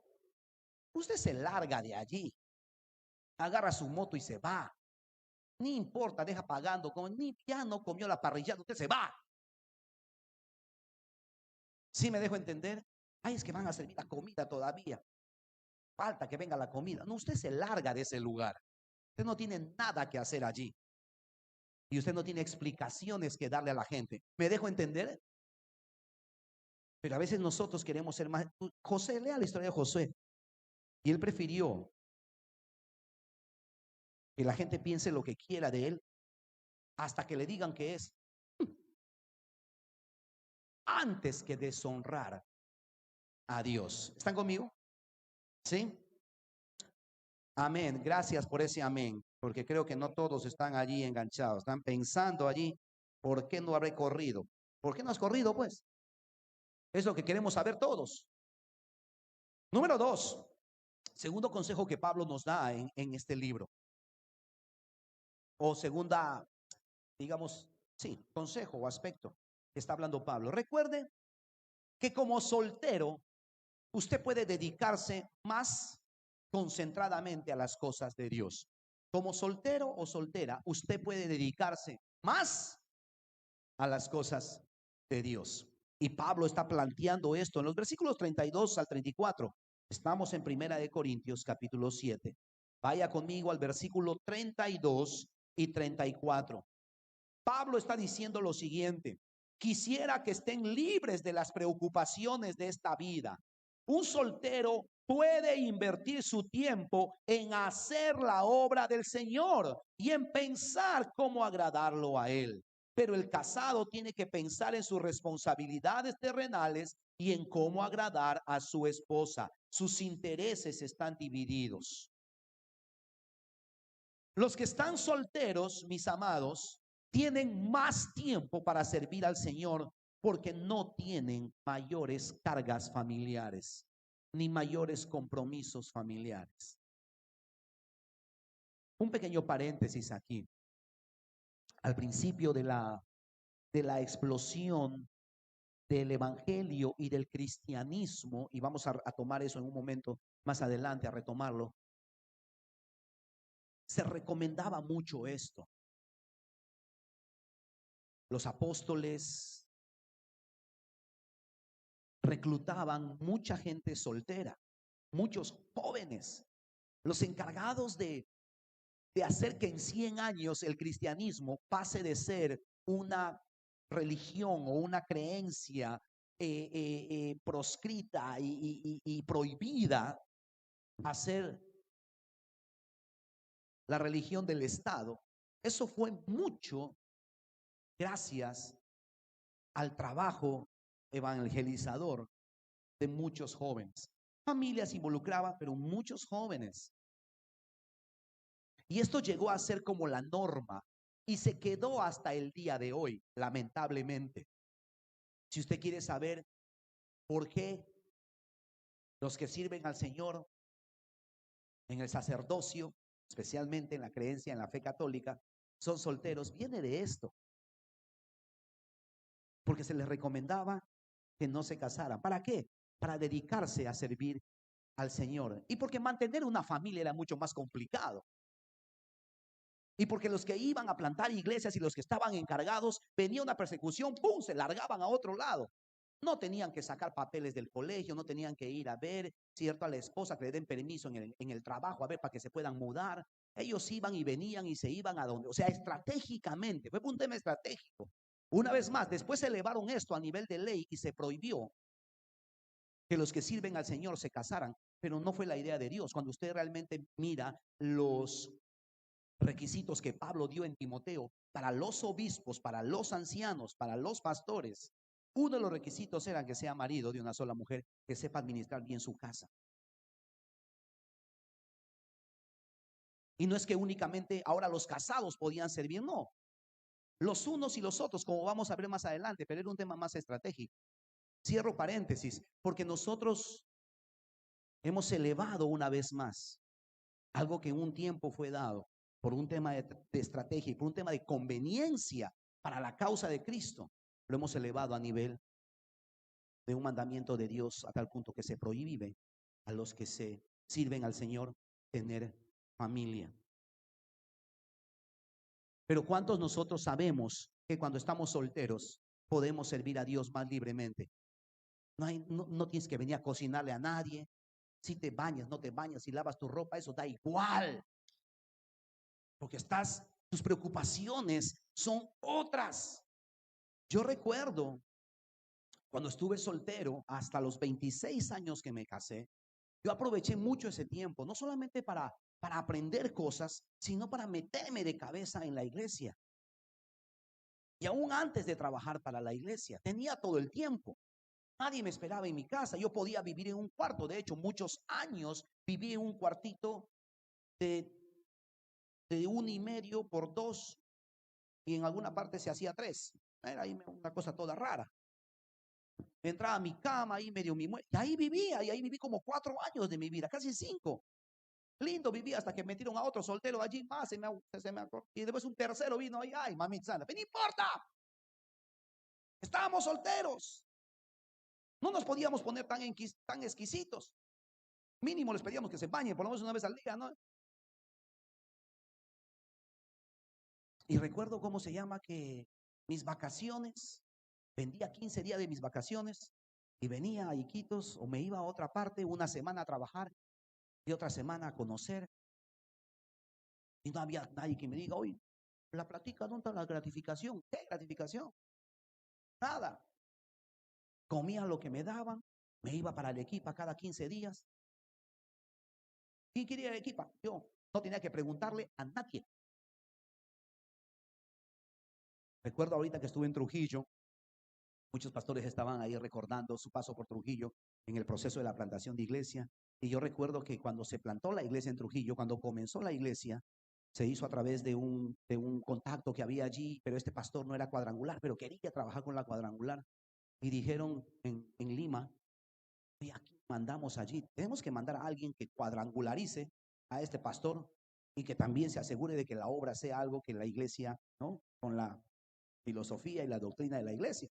Usted se larga de allí, agarra su moto y se va. Ni importa, deja pagando, como ni ya no comió la parrillada, usted se va. ¿Sí me dejo entender? Ay, es que van a servir la comida todavía. Falta que venga la comida. No, usted se larga de ese lugar. Usted no tiene nada que hacer allí. Y usted no tiene explicaciones que darle a la gente. ¿Me dejo entender? Pero a veces nosotros queremos ser más. José, lea la historia de Josué. Y él prefirió que la gente piense lo que quiera de él hasta que le digan que es, antes que deshonrar a Dios. ¿Están conmigo? ¿Sí? Amén. Gracias por ese amén, porque creo que no todos están allí enganchados. Están pensando allí, ¿por qué no habré corrido? ¿Por qué no has corrido, pues? Es lo que queremos saber todos. Número 2, segundo consejo que Pablo nos da en este libro. O segunda, digamos, sí, consejo o aspecto que está hablando Pablo. Recuerde que como soltero, usted puede dedicarse más concentradamente a las cosas de Dios. Como soltero o soltera, usted puede dedicarse más a las cosas de Dios. Y Pablo está planteando esto en los versículos 32 al 34. Estamos en Primera de Corintios capítulo 7. Vaya conmigo al versículo 32 y 34. Pablo está diciendo lo siguiente: quisiera que estén libres de las preocupaciones de esta vida. Un soltero puede invertir su tiempo en hacer la obra del Señor y en pensar cómo agradarlo a Él. Pero el casado tiene que pensar en sus responsabilidades terrenales y en cómo agradar a su esposa. Sus intereses están divididos. Los que están solteros, mis amados, tienen más tiempo para servir al Señor porque no tienen mayores cargas familiares ni mayores compromisos familiares. Un pequeño paréntesis aquí. Al principio de la explosión del evangelio y del cristianismo, y vamos a tomar eso en un momento más adelante, a retomarlo, se recomendaba mucho esto. Los apóstoles reclutaban mucha gente soltera, muchos jóvenes, los encargados de hacer que en 100 años el cristianismo pase de ser una religión o una creencia proscrita y prohibida a ser la religión del Estado. Eso fue mucho gracias al trabajo evangelizador de muchos jóvenes. Familias involucraban, pero muchos jóvenes. Y esto llegó a ser como la norma y se quedó hasta el día de hoy, lamentablemente. Si usted quiere saber por qué los que sirven al Señor en el sacerdocio, especialmente en la creencia, en la fe católica, son solteros, viene de esto. Porque se les recomendaba que no se casaran. ¿Para qué? Para dedicarse a servir al Señor. Y porque mantener una familia era mucho más complicado. Y porque los que iban a plantar iglesias y los que estaban encargados, venía una persecución, ¡pum!, se largaban a otro lado. No tenían que sacar papeles del colegio, no tenían que ir a ver, cierto, a la esposa que le den permiso en el trabajo, a ver, para que se puedan mudar. Ellos iban y venían y se iban a donde, o sea, estratégicamente, fue un tema estratégico. Una vez más, después se elevaron esto a nivel de ley y se prohibió que los que sirven al Señor se casaran, pero no fue la idea de Dios. Cuando usted realmente mira los requisitos que Pablo dio en Timoteo para los obispos, para los ancianos, para los pastores, uno de los requisitos era que sea marido de una sola mujer, que sepa administrar bien su casa. Y no es que únicamente ahora los casados podían servir, no. Los unos y los otros, como vamos a ver más adelante, pero era un tema más estratégico. Cierro paréntesis, porque nosotros hemos elevado una vez más Algo que en un tiempo fue dado por un tema de estrategia y por un tema de conveniencia para la causa de Cristo, lo hemos elevado a nivel de un mandamiento de Dios a tal punto que se prohíbe a los que se sirven al Señor tener familia. Pero ¿cuántos nosotros sabemos que cuando estamos solteros podemos servir a Dios más libremente? No tienes que venir a cocinarle a nadie. Si te bañas, no te bañas, si lavas tu ropa, eso da igual. Porque tus preocupaciones son otras. Yo recuerdo cuando estuve soltero hasta los 26 años que me casé, yo aproveché mucho ese tiempo, no solamente para aprender cosas, sino para meterme de cabeza en la iglesia. Y aún antes de trabajar para la iglesia, tenía todo el tiempo. Nadie me esperaba en mi casa. Yo podía vivir en un cuarto. De hecho, muchos años viví en un cuartito de, de 1,5 por 2 y en alguna parte se hacía 3. Era ahí una cosa toda rara. Entraba a mi cama, ahí medio mi mueble. Y ahí vivía, y ahí viví como 4 años de mi vida, casi 5. Lindo vivía hasta que metieron a otro soltero allí más. Y después un tercero vino ahí. Ay, mamita, no importa. Estábamos solteros. No nos podíamos poner tan exquisitos. Mínimo les pedíamos que se bañen por lo menos una vez al día, ¿no? Y recuerdo cómo se llama que mis vacaciones, vendía 15 días de mis vacaciones y venía a Iquitos o me iba a otra parte una semana a trabajar y otra semana a conocer. Y no había nadie que me diga, oye, la platica, ¿dónde está la gratificación? ¿Qué gratificación? Nada. Comía lo que me daban, me iba para Arequipa cada 15 días. ¿Quién quería Arequipa? Yo. No tenía que preguntarle a nadie. Recuerdo ahorita que estuve en Trujillo, muchos pastores estaban ahí recordando su paso por Trujillo en el proceso de la plantación de iglesia. Y yo recuerdo que cuando se plantó la iglesia en Trujillo, cuando comenzó la iglesia, se hizo a través de un contacto que había allí, pero este pastor no era cuadrangular, pero quería trabajar con la cuadrangular. Y dijeron en Lima, oye, aquí mandamos allí, tenemos que mandar a alguien que cuadrangularice a este pastor y que también se asegure de que la obra sea algo que la iglesia, ¿no? Con la filosofía y la doctrina de la iglesia.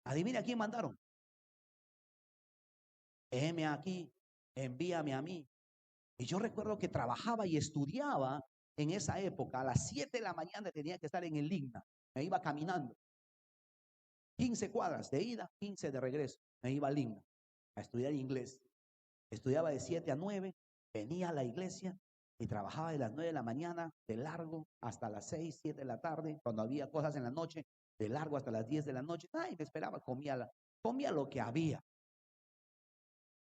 Adivina a quién mandaron. Heme aquí, envíame a mí. Y yo recuerdo que trabajaba y estudiaba en esa época. A las 7 de la mañana tenía que estar en el Ligna. Me iba caminando. 15 cuadras de ida, 15 de regreso. Me iba al Ligna a estudiar inglés. Estudiaba de 7 a 9, venía a la iglesia y trabajaba de las 9 de la mañana de largo hasta las 6, 7 de la tarde. Cuando había cosas en la noche, de largo hasta las 10 de la noche. Ay, me esperaba, comía lo que había.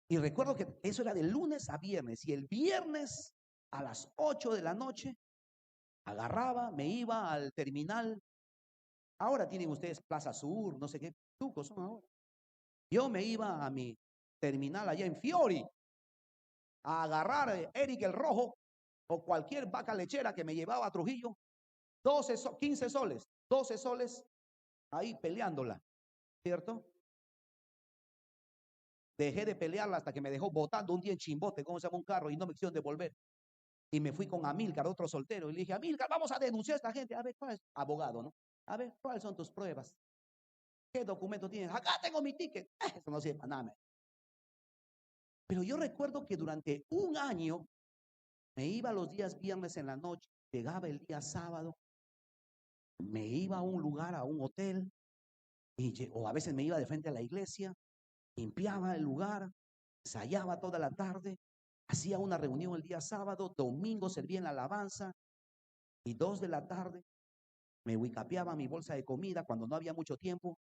Y recuerdo que eso era de lunes a viernes. Y el viernes a las 8 de la noche agarraba, me iba al terminal. Ahora tienen ustedes Plaza Sur, no sé qué trucos son ahora. Yo me iba a mi terminal allá en Fiori a agarrar Eric el Rojo o cualquier vaca lechera que me llevaba a Trujillo. 15 soles, 12 soles ahí peleándola, ¿cierto? Dejé de pelearla hasta que me dejó botando un día en Chimbote, como se llama un carro, y no me quisieron devolver. Y me fui con Amílcar, otro soltero, y le dije, Amílcar, vamos a denunciar a esta gente. A ver, ¿cuál es? Abogado, ¿no? A ver, ¿cuáles son tus pruebas? ¿Qué documento tienes? Acá tengo mi ticket. Eso no sirve para nada. Pero yo recuerdo que durante un año me iba los días viernes en la noche, llegaba el día sábado, me iba a un lugar, a un hotel, o a veces me iba de frente a la iglesia, limpiaba el lugar, ensayaba toda la tarde, hacía una reunión el día sábado, domingo servía en la alabanza y 2 de la tarde me wicapeaba mi bolsa de comida cuando no había mucho tiempo,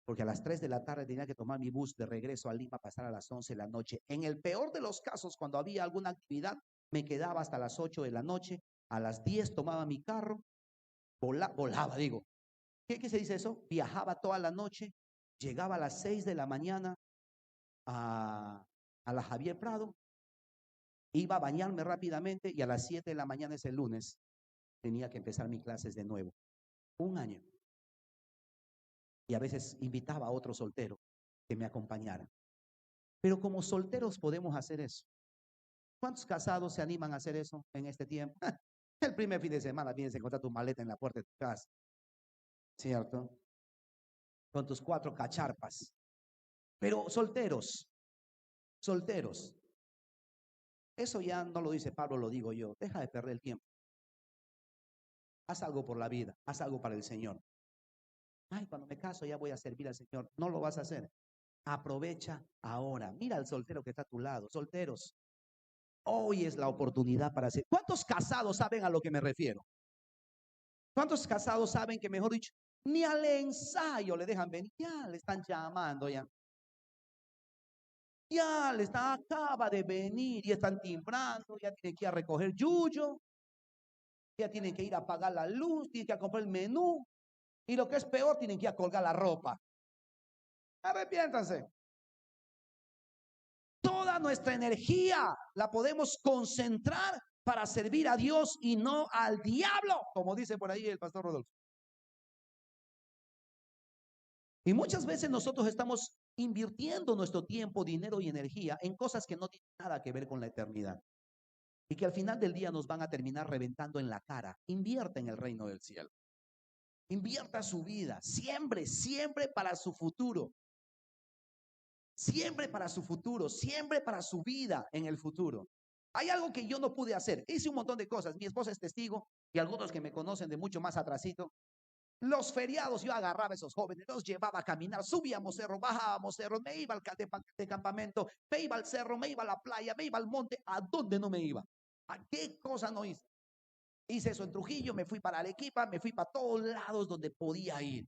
porque a las 3 de la tarde tenía que tomar mi bus de regreso a Lima, pasar a las 11 de la noche. En el peor de los casos, cuando había alguna actividad, me quedaba hasta las 8 de la noche, a las 10 tomaba mi carro, volaba, digo. ¿Qué se dice eso? Viajaba toda la noche, llegaba a las 6 de la mañana a la Javier Prado, iba a bañarme rápidamente y a las 7 de la mañana ese lunes tenía que empezar mis clases de nuevo. Un año. Y a veces invitaba a otro soltero que me acompañara. Pero como solteros podemos hacer eso. ¿Cuántos casados se animan a hacer eso en este tiempo? El primer fin de semana vienes a encontrar tu maleta en la puerta de tu casa, ¿cierto? Con tus 4 cacharpas. Pero solteros, solteros. Eso ya no lo dice Pablo, lo digo yo. Deja de perder el tiempo. Haz algo por la vida, haz algo para el Señor. Ay, cuando me caso ya voy a servir al Señor. No lo vas a hacer. Aprovecha ahora. Mira al soltero que está a tu lado. Solteros, hoy es la oportunidad para hacer. ¿Cuántos casados saben a lo que me refiero? ¿Cuántos casados saben que, mejor dicho, ni al ensayo le dejan venir? Ya le están llamando ya. Ya le está, acaba de venir y están timbrando, ya tienen que ir a recoger yuyo, ya tienen que ir a pagar la luz, tienen que ir a comprar el menú y lo que es peor, tienen que ir a colgar la ropa. Arrepiéntanse. Toda nuestra energía la podemos concentrar para servir a Dios y no al diablo, como dice por ahí el pastor Rodolfo. Y muchas veces nosotros estamos invirtiendo nuestro tiempo, dinero y energía en cosas que no tienen nada que ver con la eternidad y que al final del día nos van a terminar reventando en la cara. Invierta en el reino del cielo. Invierta su vida, siempre, siempre para su futuro. Siempre para su futuro, siempre para su vida en el futuro. Hay algo que yo no pude hacer. Hice un montón de cosas. Mi esposa es testigo y algunos que me conocen de mucho más atrasito. Los feriados yo agarraba a esos jóvenes, los llevaba a caminar, subíamos cerros, bajábamos cerros, me iba al de campamento, me iba al cerro, me iba a la playa, me iba al monte, ¿a dónde no me iba? ¿A qué cosa no hice? Hice eso en Trujillo, me fui para Arequipa, me fui para todos lados donde podía ir.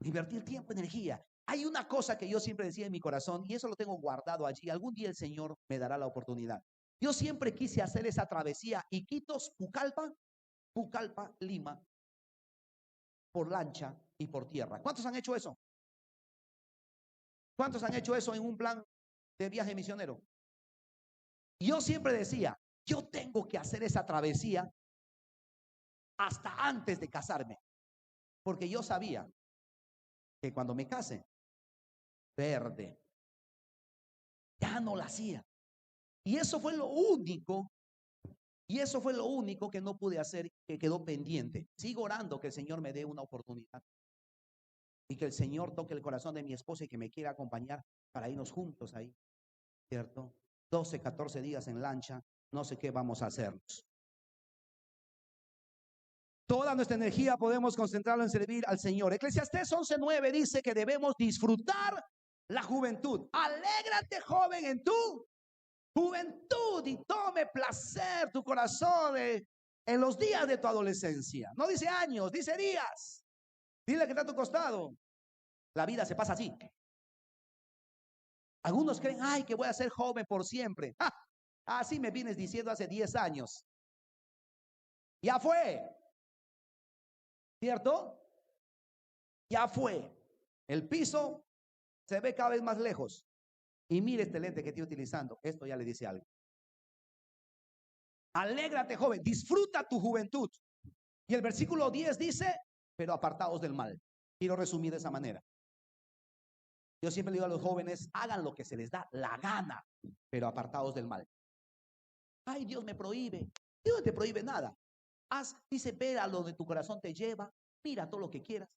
Invertir tiempo, energía. Hay una cosa que yo siempre decía en mi corazón y eso lo tengo guardado allí. Algún día el Señor me dará la oportunidad. Yo siempre quise hacer esa travesía Iquitos, Pucallpa, Pucallpa, Lima, por lancha y por tierra. ¿Cuántos han hecho eso? ¿Cuántos han hecho eso en un plan de viaje misionero? Yo siempre decía, yo tengo que hacer esa travesía hasta antes de casarme, porque yo sabía que cuando me case, verde, ya no la hacía. Y eso fue lo único, que no pude hacer, que quedó pendiente. Sigo orando que el Señor me dé una oportunidad y que el Señor toque el corazón de mi esposa y que me quiera acompañar para irnos juntos ahí, ¿cierto? 12, 14 días en lancha, no sé qué vamos a hacernos. Toda nuestra energía podemos concentrarla en servir al Señor. Eclesiastés 11:9 dice que debemos disfrutar la juventud. Alégrate, joven, en tu juventud y tome placer tu corazón en los días de tu adolescencia. No dice años, dice días. Dile que está a tu costado. La vida se pasa así. Algunos creen, ay, que voy a ser joven por siempre. ¡Ja! Así me vienes diciendo hace 10 años. Ya fue. ¿Cierto? Ya fue. El piso se ve cada vez más lejos. Y mire este lente que estoy utilizando. Esto ya le dice algo. Alégrate, joven. Disfruta tu juventud. Y el versículo 10 dice, pero apartaos del mal. Quiero resumir de esa manera. Yo siempre le digo a los jóvenes, hagan lo que se les da la gana, pero apartaos del mal. Ay, Dios me prohíbe. Dios no te prohíbe nada. Haz, dice, ve a donde tu corazón te lleva, mira todo lo que quieras,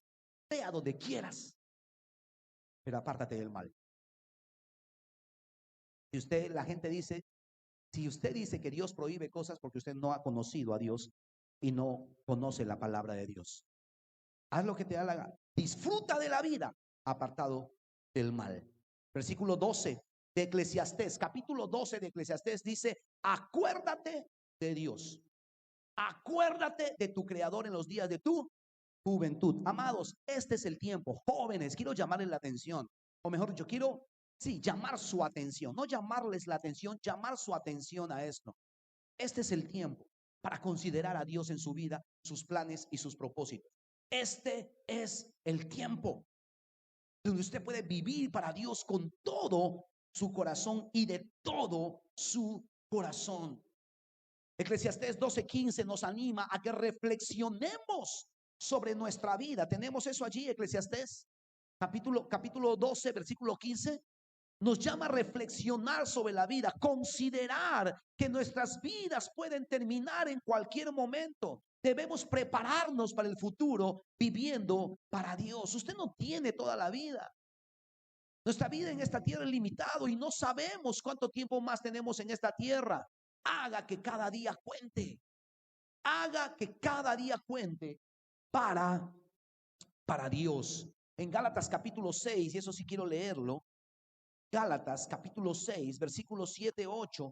ve a donde quieras, pero apártate del mal. Si usted, la gente dice, si usted dice que Dios prohíbe cosas porque usted no ha conocido a Dios y no conoce la palabra de Dios. Haz lo que te da la gana. Disfruta de la vida, apartado del mal. Versículo 12 de Eclesiastés, capítulo 12 de Eclesiastés dice, acuérdate de Dios. Acuérdate de tu Creador en los días de tu juventud. Amados, este es el tiempo. Jóvenes, quiero llamarles la atención. O mejor dicho, quiero, sí, llamar su atención. No llamarles la atención, llamar su atención a esto. Este es el tiempo para considerar a Dios en su vida, sus planes y sus propósitos. Este es el tiempo donde usted puede vivir para Dios con todo su corazón y de todo su corazón. Eclesiastés 12:15 nos anima a que reflexionemos sobre nuestra vida. Tenemos eso allí, Eclesiastés capítulo 12, versículo 15. nos llama a reflexionar sobre la vida, considerar que nuestras vidas pueden terminar en cualquier momento. Debemos prepararnos para el futuro viviendo para Dios. Usted no tiene toda la vida. Nuestra vida en esta tierra es limitado y no sabemos cuánto tiempo más tenemos en esta tierra. Haga que cada día cuente. Haga que cada día cuente para, para Dios. En Gálatas capítulo 6, y eso sí quiero leerlo. Gálatas capítulo 6, versículos 7, 8,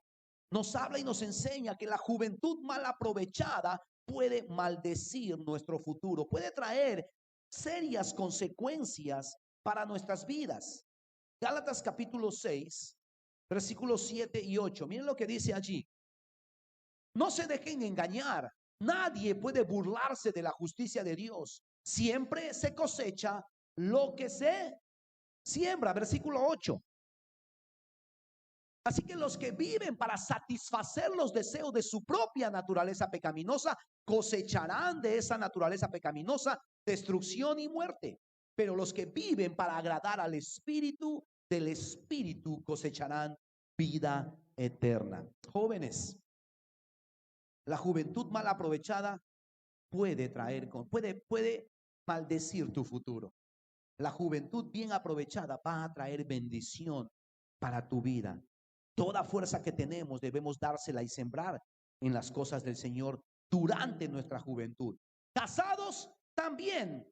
nos habla y nos enseña que la juventud mal aprovechada puede maldecir nuestro futuro, puede traer serias consecuencias para nuestras vidas. Gálatas capítulo 6, versículos 7 y 8. Miren lo que dice allí. No se dejen engañar. Nadie puede burlarse de la justicia de Dios. Siempre se cosecha lo que se siembra. Versículo 8. Así que los que viven para satisfacer los deseos de su propia naturaleza pecaminosa cosecharán de esa naturaleza pecaminosa destrucción y muerte. Pero los que viven para agradar al Espíritu, del Espíritu cosecharán vida eterna. Jóvenes, la juventud mal aprovechada puede puede maldecir tu futuro. La juventud bien aprovechada va a traer bendición para tu vida. Toda fuerza que tenemos debemos dársela y sembrar en las cosas del Señor durante nuestra juventud. Casados también,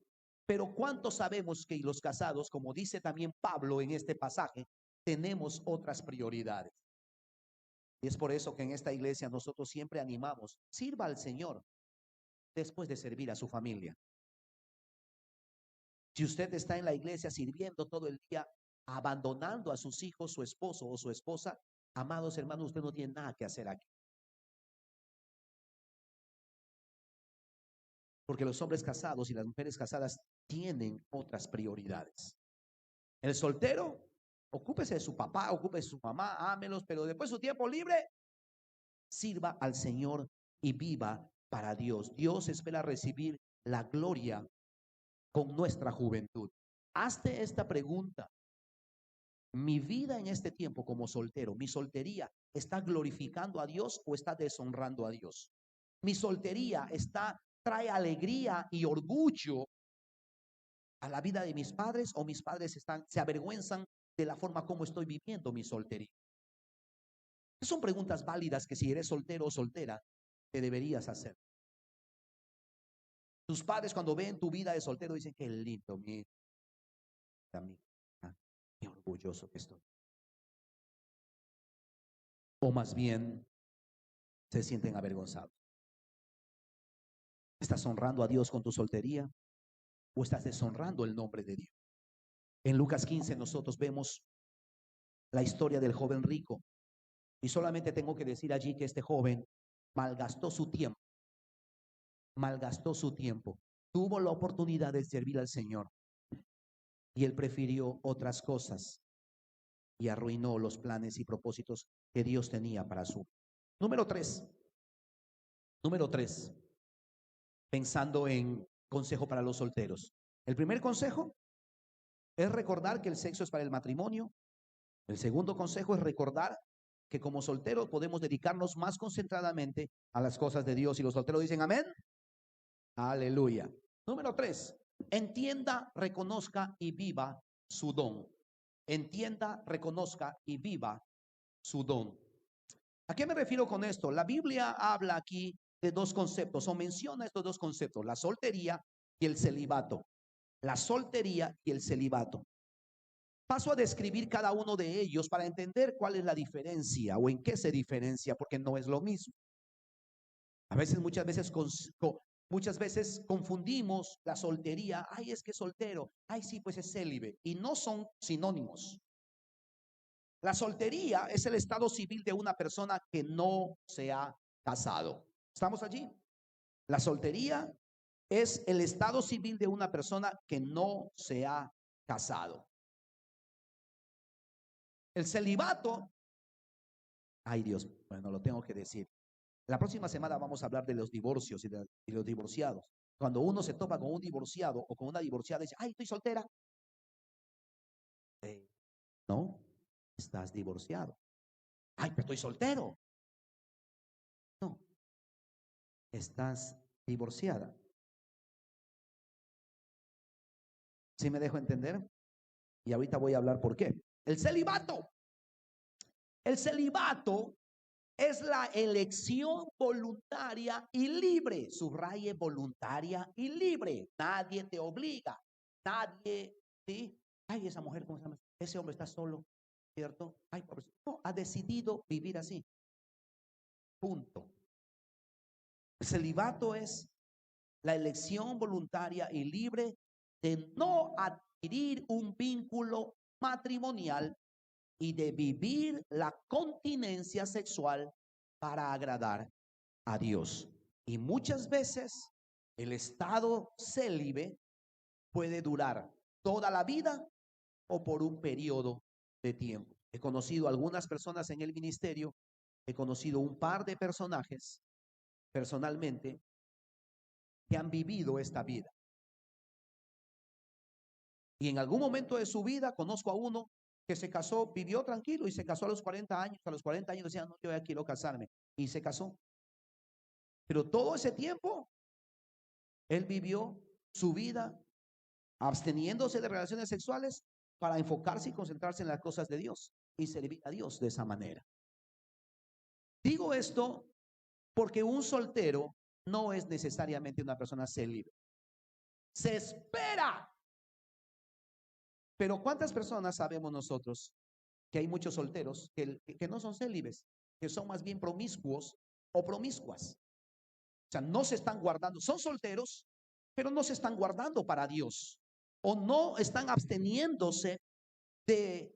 pero ¿cuántos sabemos que los casados, como dice también Pablo en este pasaje, tenemos otras prioridades? Y es por eso que en esta iglesia nosotros siempre animamos, sirva al Señor después de servir a su familia. Si usted está en la iglesia sirviendo todo el día, abandonando a sus hijos, su esposo o su esposa, amados hermanos, usted no tiene nada que hacer aquí. Porque los hombres casados y las mujeres casadas tienen otras prioridades. El soltero, ocúpese de su papá, ocúpese de su mamá, ámelos, pero después su tiempo libre, sirva al Señor y viva para Dios. Dios espera recibir la gloria con nuestra juventud. Hazte esta pregunta. Mi vida en este tiempo como soltero, mi soltería, ¿está glorificando a Dios o está deshonrando a Dios? Mi soltería trae alegría y orgullo a la vida de mis padres, o mis padres se avergüenzan de la forma como estoy viviendo mi soltería. Son preguntas válidas que si eres soltero o soltera te deberías hacer. Tus padres cuando ven tu vida de soltero dicen qué lindo, mi amigo, qué orgulloso que estoy. O más bien se sienten avergonzados. ¿Estás honrando a Dios con tu soltería o estás deshonrando el nombre de Dios? En Lucas 15 nosotros vemos la historia del joven rico, y solamente tengo que decir allí que este joven malgastó su tiempo, tuvo la oportunidad de servir al Señor y él prefirió otras cosas y arruinó los planes y propósitos que Dios tenía para su. Número tres, pensando en consejo para los solteros. El primer consejo es recordar que el sexo es para el matrimonio. El segundo consejo es recordar que como solteros podemos dedicarnos más concentradamente a las cosas de Dios. Y los solteros dicen amén. Aleluya. Número 3, entienda, reconozca y viva su don. Entienda, reconozca y viva su don. ¿A qué me refiero con esto? La Biblia habla aquí de dos conceptos, o menciona estos dos conceptos: la soltería y el celibato. La soltería y el celibato. Paso a describir cada uno de ellos para entender cuál es la diferencia o en qué se diferencia, porque no es lo mismo. A veces, muchas veces confundimos la soltería. Ay, es que es soltero. Ay, sí, pues es célibe. Y no son sinónimos. La soltería es el estado civil de una persona que no se ha casado. ¿Estamos allí? La soltería es el estado civil de una persona que no se ha casado. El celibato, ay Dios, bueno, lo tengo que decir. La próxima semana vamos a hablar de los divorcios y de los divorciados. Cuando uno se topa con un divorciado o con una divorciada, dice, ay, estoy soltera. ¿No? estás divorciado. Ay, pero estoy soltero. No, estás divorciada. ¿Sí me dejo entender? Y ahorita voy a hablar por qué. El celibato. El celibato es la elección voluntaria y libre. Subraye voluntaria y libre. Nadie te obliga. Nadie, ¿sí? Ay, esa mujer, ¿cómo se llama? Ese hombre está solo, ¿cierto? Ay, pobrecito. No, ha decidido vivir así. Punto. El celibato es la elección voluntaria y libre de no adquirir un vínculo matrimonial y de vivir la continencia sexual para agradar a Dios. Y muchas veces el estado célibe puede durar toda la vida o por un periodo de tiempo. He conocido algunas personas en el ministerio, he conocido un par de personajes personalmente que han vivido esta vida. Y en algún momento de su vida conozco a uno que se casó, vivió tranquilo y se casó a los 40 años. A los 40 años decía, no, yo ya quiero casarme. Y se casó. Pero todo ese tiempo, él vivió su vida absteniéndose de relaciones sexuales para enfocarse y concentrarse en las cosas de Dios y servir a Dios de esa manera. Digo esto porque un soltero no es necesariamente una persona célibe. Se espera. Pero ¿cuántas personas sabemos nosotros que hay muchos solteros que no son célibes, que son más bien promiscuos o promiscuas? O sea, no se están guardando, son solteros, pero no se están guardando para Dios. O no están absteniéndose de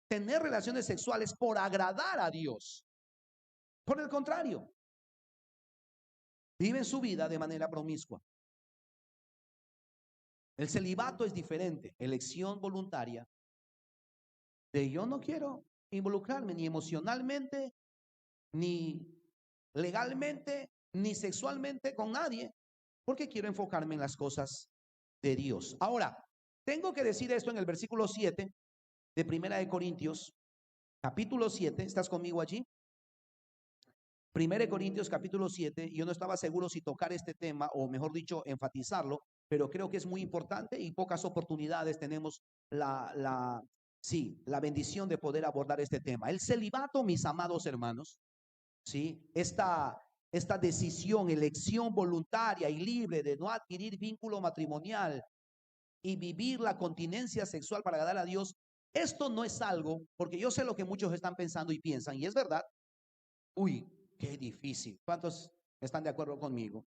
tener relaciones sexuales por agradar a Dios. Por el contrario, viven su vida de manera promiscua. El celibato es diferente, elección voluntaria de yo no quiero involucrarme ni emocionalmente, ni legalmente, ni sexualmente con nadie, porque quiero enfocarme en las cosas de Dios. Ahora, tengo que decir esto en el versículo 7 de Primera de Corintios, capítulo 7. ¿Estás conmigo allí? Primera de Corintios, capítulo 7. Yo no estaba seguro si tocar este tema, o mejor dicho, enfatizarlo, pero creo que es muy importante y pocas oportunidades tenemos la bendición de poder abordar este tema. El celibato, mis amados hermanos, ¿sí? Esta decisión, elección voluntaria y libre de no adquirir vínculo matrimonial y vivir la continencia sexual para agradar a Dios, esto no es algo, porque yo sé lo que muchos están pensando y piensan, y es verdad. Uy, qué difícil. ¿Cuántos están de acuerdo conmigo?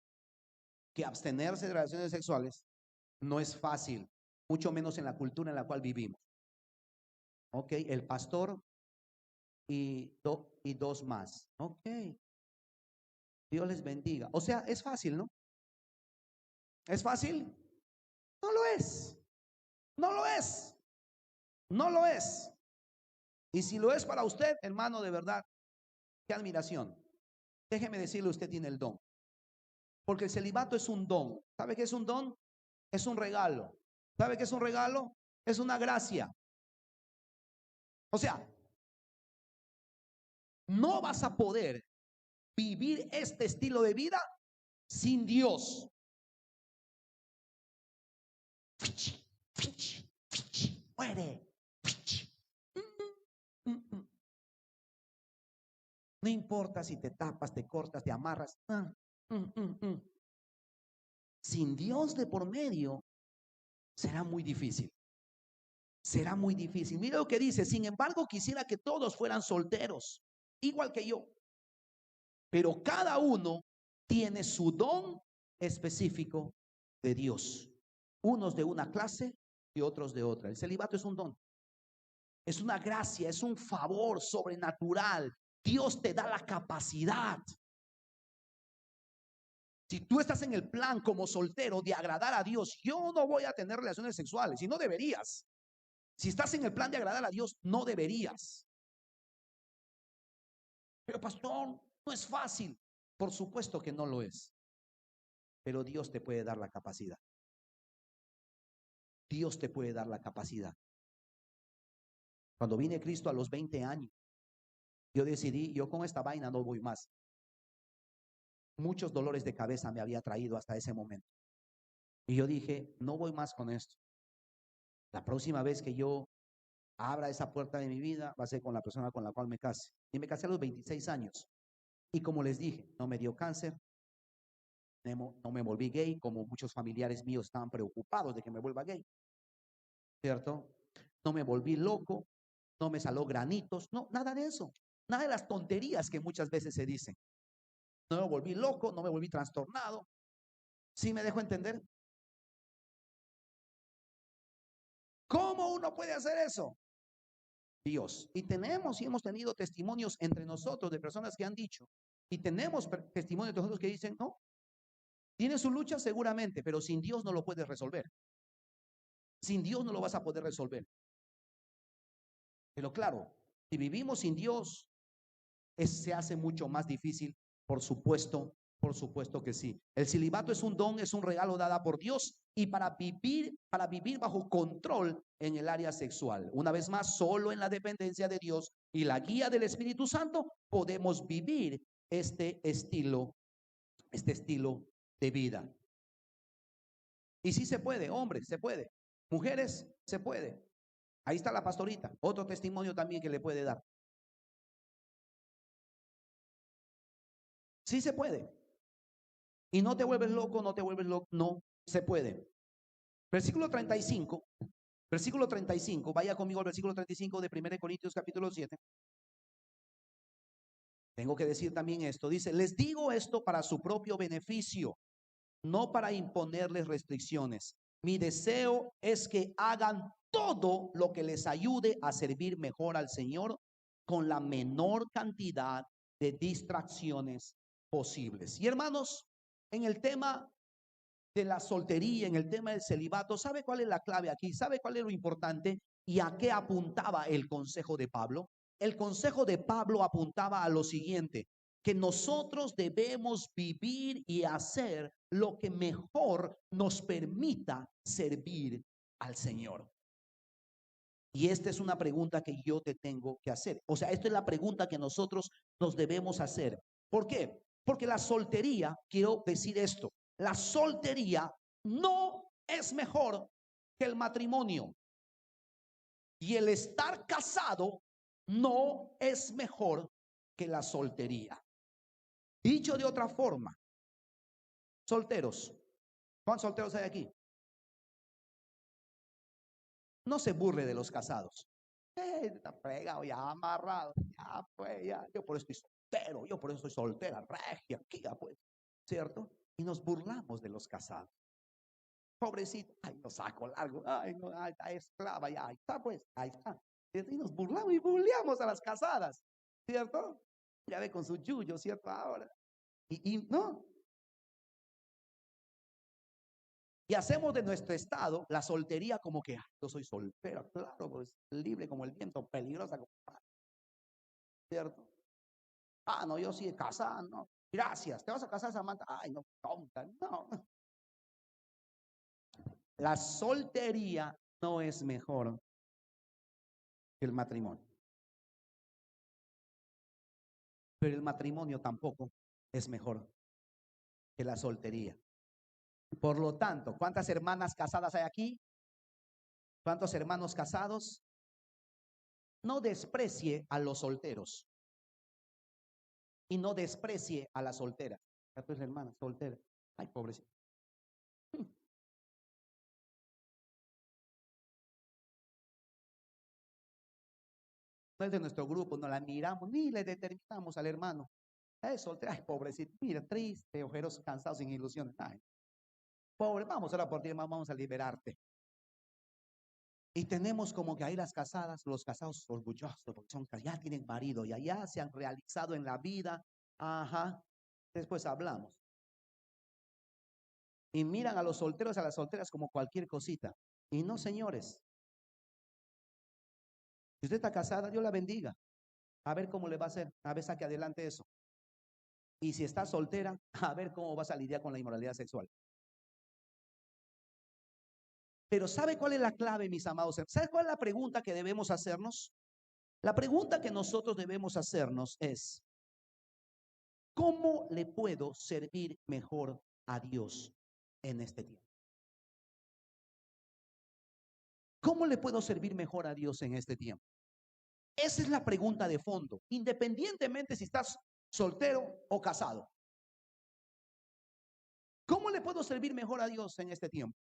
Que abstenerse de relaciones sexuales no es fácil, mucho menos en la cultura en la cual vivimos. Ok, el pastor y dos más. Ok, Dios les bendiga. O sea, es fácil, ¿no? ¿Es fácil? No lo es. No lo es. No lo es. Y si lo es para usted, hermano, de verdad, qué admiración. Déjeme decirle, usted tiene el don. Porque el celibato es un don. ¿Sabe qué es un don? Es un regalo. ¿Sabe qué es un regalo? Es una gracia. O sea, no vas a poder vivir este estilo de vida sin Dios. Muere. No importa si te tapas, te cortas, te amarras. Sin Dios de por medio, será muy difícil. Será muy difícil. Mira lo que dice: sin embargo, quisiera que todos fueran solteros, igual que yo. Pero cada uno tiene su don específico de Dios. Unos de una clase y otros de otra. El celibato es un don. Es una gracia, es un favor sobrenatural. Dios te da la capacidad. Si tú estás en el plan como soltero de agradar a Dios, yo no voy a tener relaciones sexuales y no deberías. Si estás en el plan de agradar a Dios, no deberías. Pero pastor, no es fácil. Por supuesto que no lo es. Pero Dios te puede dar la capacidad. Dios te puede dar la capacidad. Cuando vine a Cristo a los 20 años, yo decidí, yo con esta vaina no voy más. Muchos dolores de cabeza me había traído hasta ese momento. Y yo dije, no voy más con esto. La próxima vez que yo abra esa puerta de mi vida va a ser con la persona con la cual me case. Y me casé a los 26 años. Y como les dije, no me dio cáncer, no me volví gay, como muchos familiares míos estaban preocupados de que me vuelva gay, ¿cierto? No me volví loco, no me salió granitos, no, nada de eso. Nada de las tonterías que muchas veces se dicen. No me volví loco, no me volví trastornado. ¿Sí me dejo entender? ¿Cómo uno puede hacer eso? Dios. Y hemos tenido testimonios entre nosotros de personas que han dicho, y tenemos testimonios de nosotros que dicen, no, tiene su lucha seguramente, pero sin Dios no lo puedes resolver. Sin Dios no lo vas a poder resolver. Pero claro, si vivimos sin Dios, se hace mucho más difícil, por supuesto que sí. El celibato es un don, es un regalo dado por Dios y para vivir bajo control en el área sexual. Una vez más, solo en la dependencia de Dios y la guía del Espíritu Santo podemos vivir este estilo de vida. Y sí se puede, hombres, se puede. Mujeres, se puede. Ahí está la pastorita, otro testimonio también que le puede dar. Sí se puede. Y no te vuelves loco, no se puede. Versículo 35, vaya conmigo al versículo 35 de 1 Corintios capítulo 7. Tengo que decir también esto, dice, les digo esto para su propio beneficio, no para imponerles restricciones. Mi deseo es que hagan todo lo que les ayude a servir mejor al Señor con la menor cantidad de distracciones posibles. Y hermanos, en el tema de la soltería, en el tema del celibato, ¿sabe cuál es la clave aquí? ¿Sabe cuál es lo importante y a qué apuntaba el consejo de Pablo? El consejo de Pablo apuntaba a lo siguiente, que nosotros debemos vivir y hacer lo que mejor nos permita servir al Señor. Y esta es una pregunta que yo te tengo que hacer. O sea, esta es la pregunta que nosotros nos debemos hacer. ¿Por qué? Porque la soltería, quiero decir esto, la soltería no es mejor que el matrimonio. Y el estar casado no es mejor que la soltería. Dicho de otra forma, solteros, ¿cuántos solteros hay aquí? No se burle de los casados. Está fregado, ya amarrado, ya pues, ya, yo por eso estoy soltero, yo por eso estoy soltera, regia, aquí ya pues, ¿cierto? Y nos burlamos de los casados. Pobrecito, ay, lo saco largo, ay, no, ay, está esclava, ya, ahí está pues, ahí está. Y nos burlamos y burleamos a las casadas, ¿cierto? Ya ve con su yuyo, ¿cierto? Ahora. Y no. Y hacemos de nuestro estado la soltería como que yo soy soltera, claro, pues libre como el viento, peligrosa como ¿cierto? Ah, no, yo sí casada, no. Gracias, ¿te vas a casar, Samantha? Ay, no, tonta, no. La soltería no es mejor que el matrimonio. Pero el matrimonio tampoco es mejor que la soltería. Por lo tanto, ¿cuántas hermanas casadas hay aquí? ¿Cuántos hermanos casados? No desprecie a los solteros y no desprecie a las solteras. A tus hermanas solteras. Ay, pobrecito. No es de nuestro grupo, no la miramos ni le determinamos al hermano. Es soltera, ay, pobrecito, mira, triste, ojeros cansados, sin ilusiones. Ay, pobre, vamos ahora por ti, hermano, vamos a liberarte. Y tenemos como que ahí las casadas, los casados orgullosos, porque ya tienen marido y allá se han realizado en la vida. Ajá, después hablamos. Y miran a los solteros, a las solteras como cualquier cosita. Y no, señores. Si usted está casada, Dios la bendiga. A ver cómo le va a hacer. A ver, saque adelante eso. Y si está soltera, a ver cómo vas a lidiar con la inmoralidad sexual. Pero ¿sabe cuál es la clave, mis amados? ¿Sabe cuál es la pregunta que debemos hacernos? La pregunta que nosotros debemos hacernos es, ¿cómo le puedo servir mejor a Dios en este tiempo? ¿Cómo le puedo servir mejor a Dios en este tiempo? Esa es la pregunta de fondo, independientemente si estás soltero o casado. ¿Cómo le puedo servir mejor a Dios en este tiempo?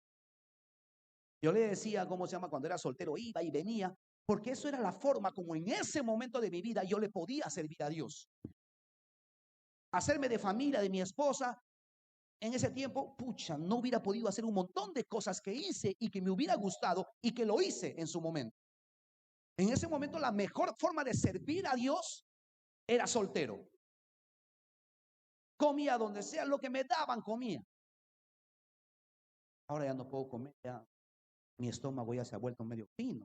Yo le decía, ¿cómo se llama? Cuando era soltero, iba y venía, porque eso era la forma como en ese momento de mi vida yo le podía servir a Dios. Hacerme de familia de mi esposa, en ese tiempo, pucha, no hubiera podido hacer un montón de cosas que hice y que me hubiera gustado y que lo hice en su momento. En ese momento la mejor forma de servir a Dios era soltero. Comía donde sea, lo que me daban comía. Ahora ya no puedo comer, ya mi estómago ya se ha vuelto medio fino,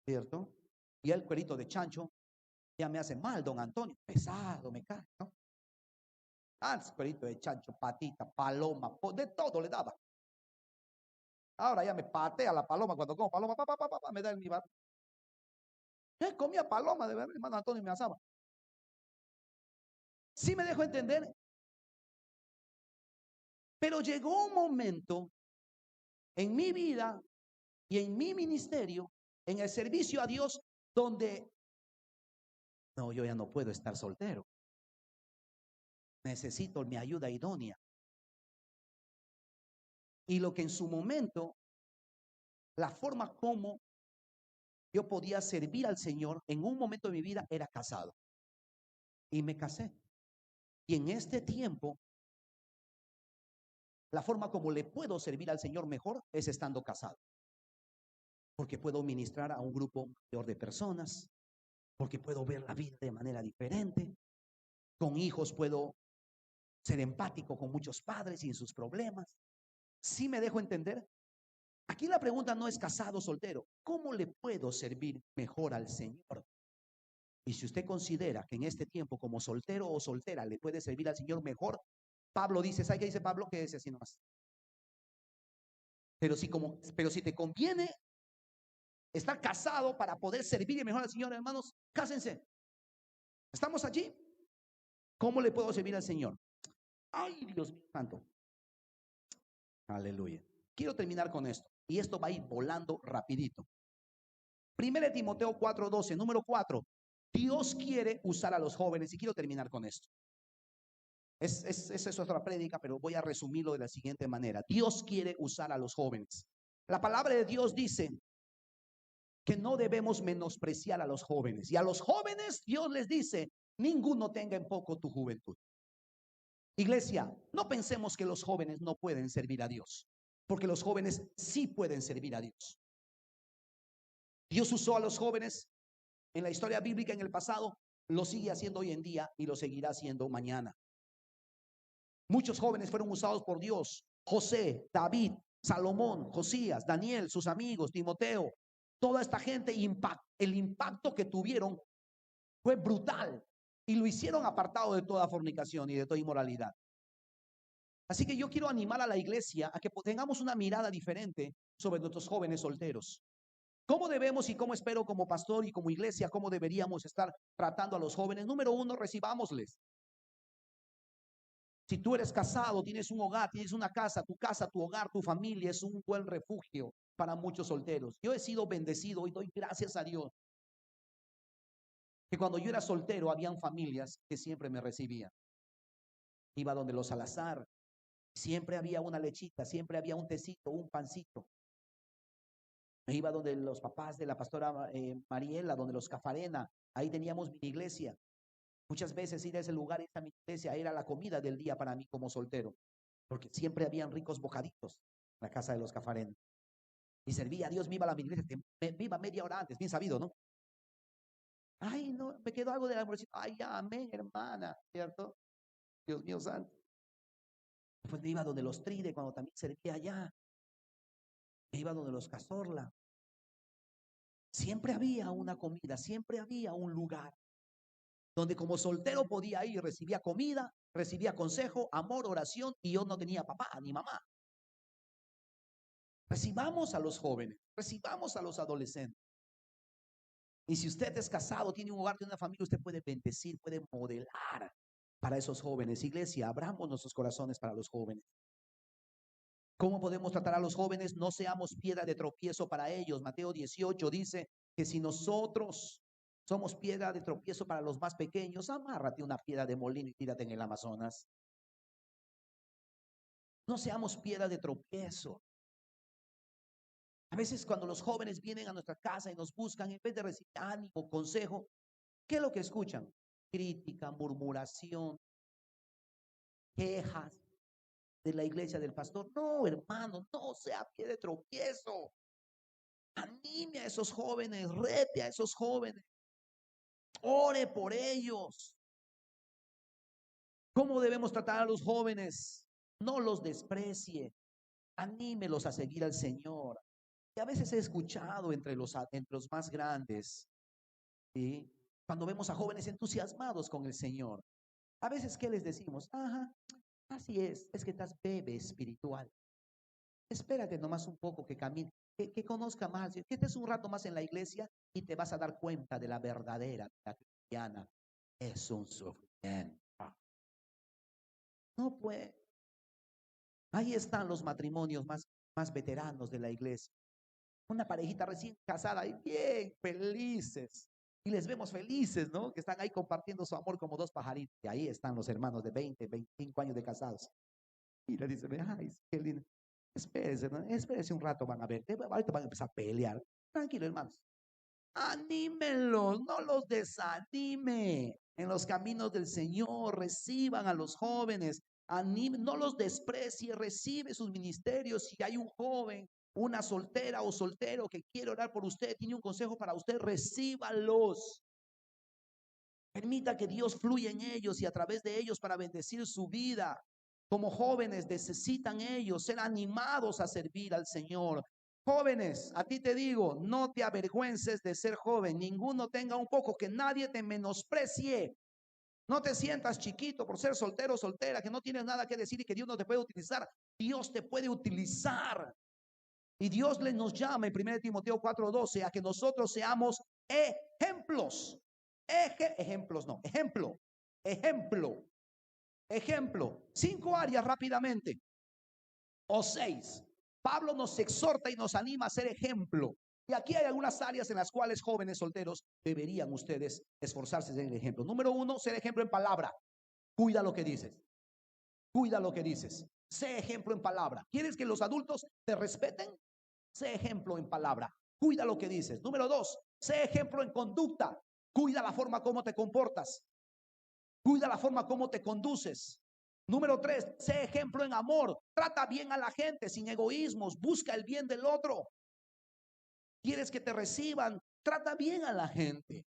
¿cierto? Y el cuerito de chancho ya me hace mal, don Antonio, pesado me cae, ¿no? Ah, el cuerito de chancho, patita, paloma, de todo le daba. Ahora ya me patea la paloma cuando como paloma, me da en mi bar. Comía paloma, de verdad, hermano Antonio me asaba. Sí me dejo entender, pero llegó un momento en mi vida y en mi ministerio, en el servicio a Dios, donde no, yo ya no puedo estar soltero. Necesito mi ayuda idónea. Y lo que en su momento, la forma como yo podía servir al Señor en un momento de mi vida era casado. Y me casé. Y en este tiempo, la forma como le puedo servir al Señor mejor es estando casado. Porque puedo ministrar a un grupo mayor de personas, porque puedo ver la vida de manera diferente. Con hijos puedo ser empático con muchos padres y en sus problemas. ¿Sí me dejo entender? Aquí la pregunta no es casado o soltero. ¿Cómo le puedo servir mejor al Señor? Y si usted considera que en este tiempo como soltero o soltera le puede servir al Señor mejor, Pablo dice, ¿sabe qué dice Pablo? Que dice así nomás. Pero si te conviene estar casado para poder servir mejor al Señor, hermanos, cásense. ¿Estamos allí? ¿Cómo le puedo servir al Señor? Ay, Dios mío santo. Aleluya. Quiero terminar con esto. Y esto va a ir volando rapidito. 1 Timoteo 4:12, número 4. Dios quiere usar a los jóvenes. Y quiero terminar con esto. Esa es otra prédica, pero voy a resumirlo de la siguiente manera. Dios quiere usar a los jóvenes. La palabra de Dios dice que no debemos menospreciar a los jóvenes. Y a los jóvenes Dios les dice, ninguno tenga en poco tu juventud. Iglesia, no pensemos que los jóvenes no pueden servir a Dios, porque los jóvenes sí pueden servir a Dios. Dios usó a los jóvenes en la historia bíblica en el pasado, lo sigue haciendo hoy en día y lo seguirá haciendo mañana. Muchos jóvenes fueron usados por Dios. José, David, Salomón, Josías, Daniel, sus amigos, Timoteo, toda esta gente, el impacto que tuvieron fue brutal y lo hicieron apartado de toda fornicación y de toda inmoralidad. Así que yo quiero animar a la iglesia a que tengamos una mirada diferente sobre nuestros jóvenes solteros. ¿Cómo debemos y cómo espero como pastor y como iglesia, cómo deberíamos estar tratando a los jóvenes? Número uno, recibámosles. Si tú eres casado, tienes un hogar, tienes una casa, tu hogar, tu familia es un buen refugio para muchos solteros. Yo he sido bendecido y doy gracias a Dios que cuando yo era soltero habían familias que siempre me recibían. Iba donde los Salazar, siempre había una lechita, siempre había un tecito, un pancito. Me iba donde los papás de la pastora Mariela, donde los Cafarena, ahí teníamos mi iglesia. Muchas veces ir a ese lugar, esa mi iglesia, era la comida del día para mí como soltero, porque siempre habían ricos bocaditos en la casa de los Cafarena. Y servía a Dios, me iba a la iglesia, me iba media hora antes, bien sabido, ¿no? Ay, no, me quedó algo del almuerzo. Ay, amén, hermana, ¿cierto? Dios mío santo. Después me iba donde los Tride, cuando también servía allá. Me iba donde los Cazorla. Siempre había una comida, siempre había un lugar donde como soltero podía ir, recibía comida, recibía consejo, amor, oración, y yo no tenía papá ni mamá. Recibamos a los jóvenes, recibamos a los adolescentes. Y si usted es casado, tiene un hogar, tiene una familia, usted puede bendecir, puede modelar para esos jóvenes. Iglesia, abramos nuestros corazones para los jóvenes. ¿Cómo podemos tratar a los jóvenes? No seamos piedra de tropiezo para ellos. Mateo 18 dice que si nosotros somos piedra de tropiezo para los más pequeños, amárrate una piedra de molino y tírate en el Amazonas. No seamos piedra de tropiezo. A veces cuando los jóvenes vienen a nuestra casa y nos buscan, en vez de recibir ánimo, consejo, ¿qué es lo que escuchan? Crítica, murmuración, quejas de la iglesia del pastor. No, hermano, no sea pie de tropiezo. Anime a esos jóvenes, rete a esos jóvenes, ore por ellos. ¿Cómo debemos tratar a los jóvenes? No los desprecie, anímelos a seguir al Señor. Y a veces he escuchado entre los más grandes, ¿sí? Cuando vemos a jóvenes entusiasmados con el Señor, a veces, ¿qué les decimos? Ajá, así es que estás bebé espiritual. Espérate nomás un poco que camine, que conozca más, que estés un rato más en la iglesia y te vas a dar cuenta de la verdadera, la cristiana. Es un sufrimiento. No puede. Ahí están los matrimonios más veteranos de la iglesia. Una parejita recién casada y bien felices. Y les vemos felices, ¿no? Que están ahí compartiendo su amor como dos pajaritos. Y ahí están los hermanos de 20, 25 años de casados. Y le dicen, ay, qué lindo. Espérese, ¿no? Espérese un rato, van a ver. Ahorita van a empezar a pelear. Tranquilo, hermanos. Anímenlos, no los desanime. En los caminos del Señor, reciban a los jóvenes. Anímenlos, no los desprecie, recibe sus ministerios. Si hay un joven, una soltera o soltero que quiere orar por usted, tiene un consejo para usted, recíbalos. Permita que Dios fluya en ellos y a través de ellos para bendecir su vida. Como jóvenes necesitan ellos ser animados a servir al Señor. Jóvenes, a ti te digo, no te avergüences de ser joven. Ninguno tenga un poco, que nadie te menosprecie. No te sientas chiquito por ser soltero o soltera, que no tienes nada que decir y que Dios no te puede utilizar. Dios te puede utilizar. Y Dios nos llama en 1 Timoteo 4:12 a que nosotros seamos ejemplos. Ejemplos no, ejemplo. 5 áreas rápidamente, o 6. Pablo nos exhorta y nos anima a ser ejemplo. Y aquí hay algunas áreas en las cuales jóvenes solteros deberían ustedes esforzarse en el ejemplo. Número 1, ser ejemplo en palabra. Cuida lo que dices. Cuida lo que dices. Sé ejemplo en palabra. ¿Quieres que los adultos te respeten? Sé ejemplo en palabra. Cuida lo que dices. Número 2, sé ejemplo en conducta. Cuida la forma como te comportas. Cuida la forma como te conduces. Número 3, sé ejemplo en amor. Trata bien a la gente sin egoísmos. Busca el bien del otro. ¿Quieres que te reciban? Trata bien a la gente.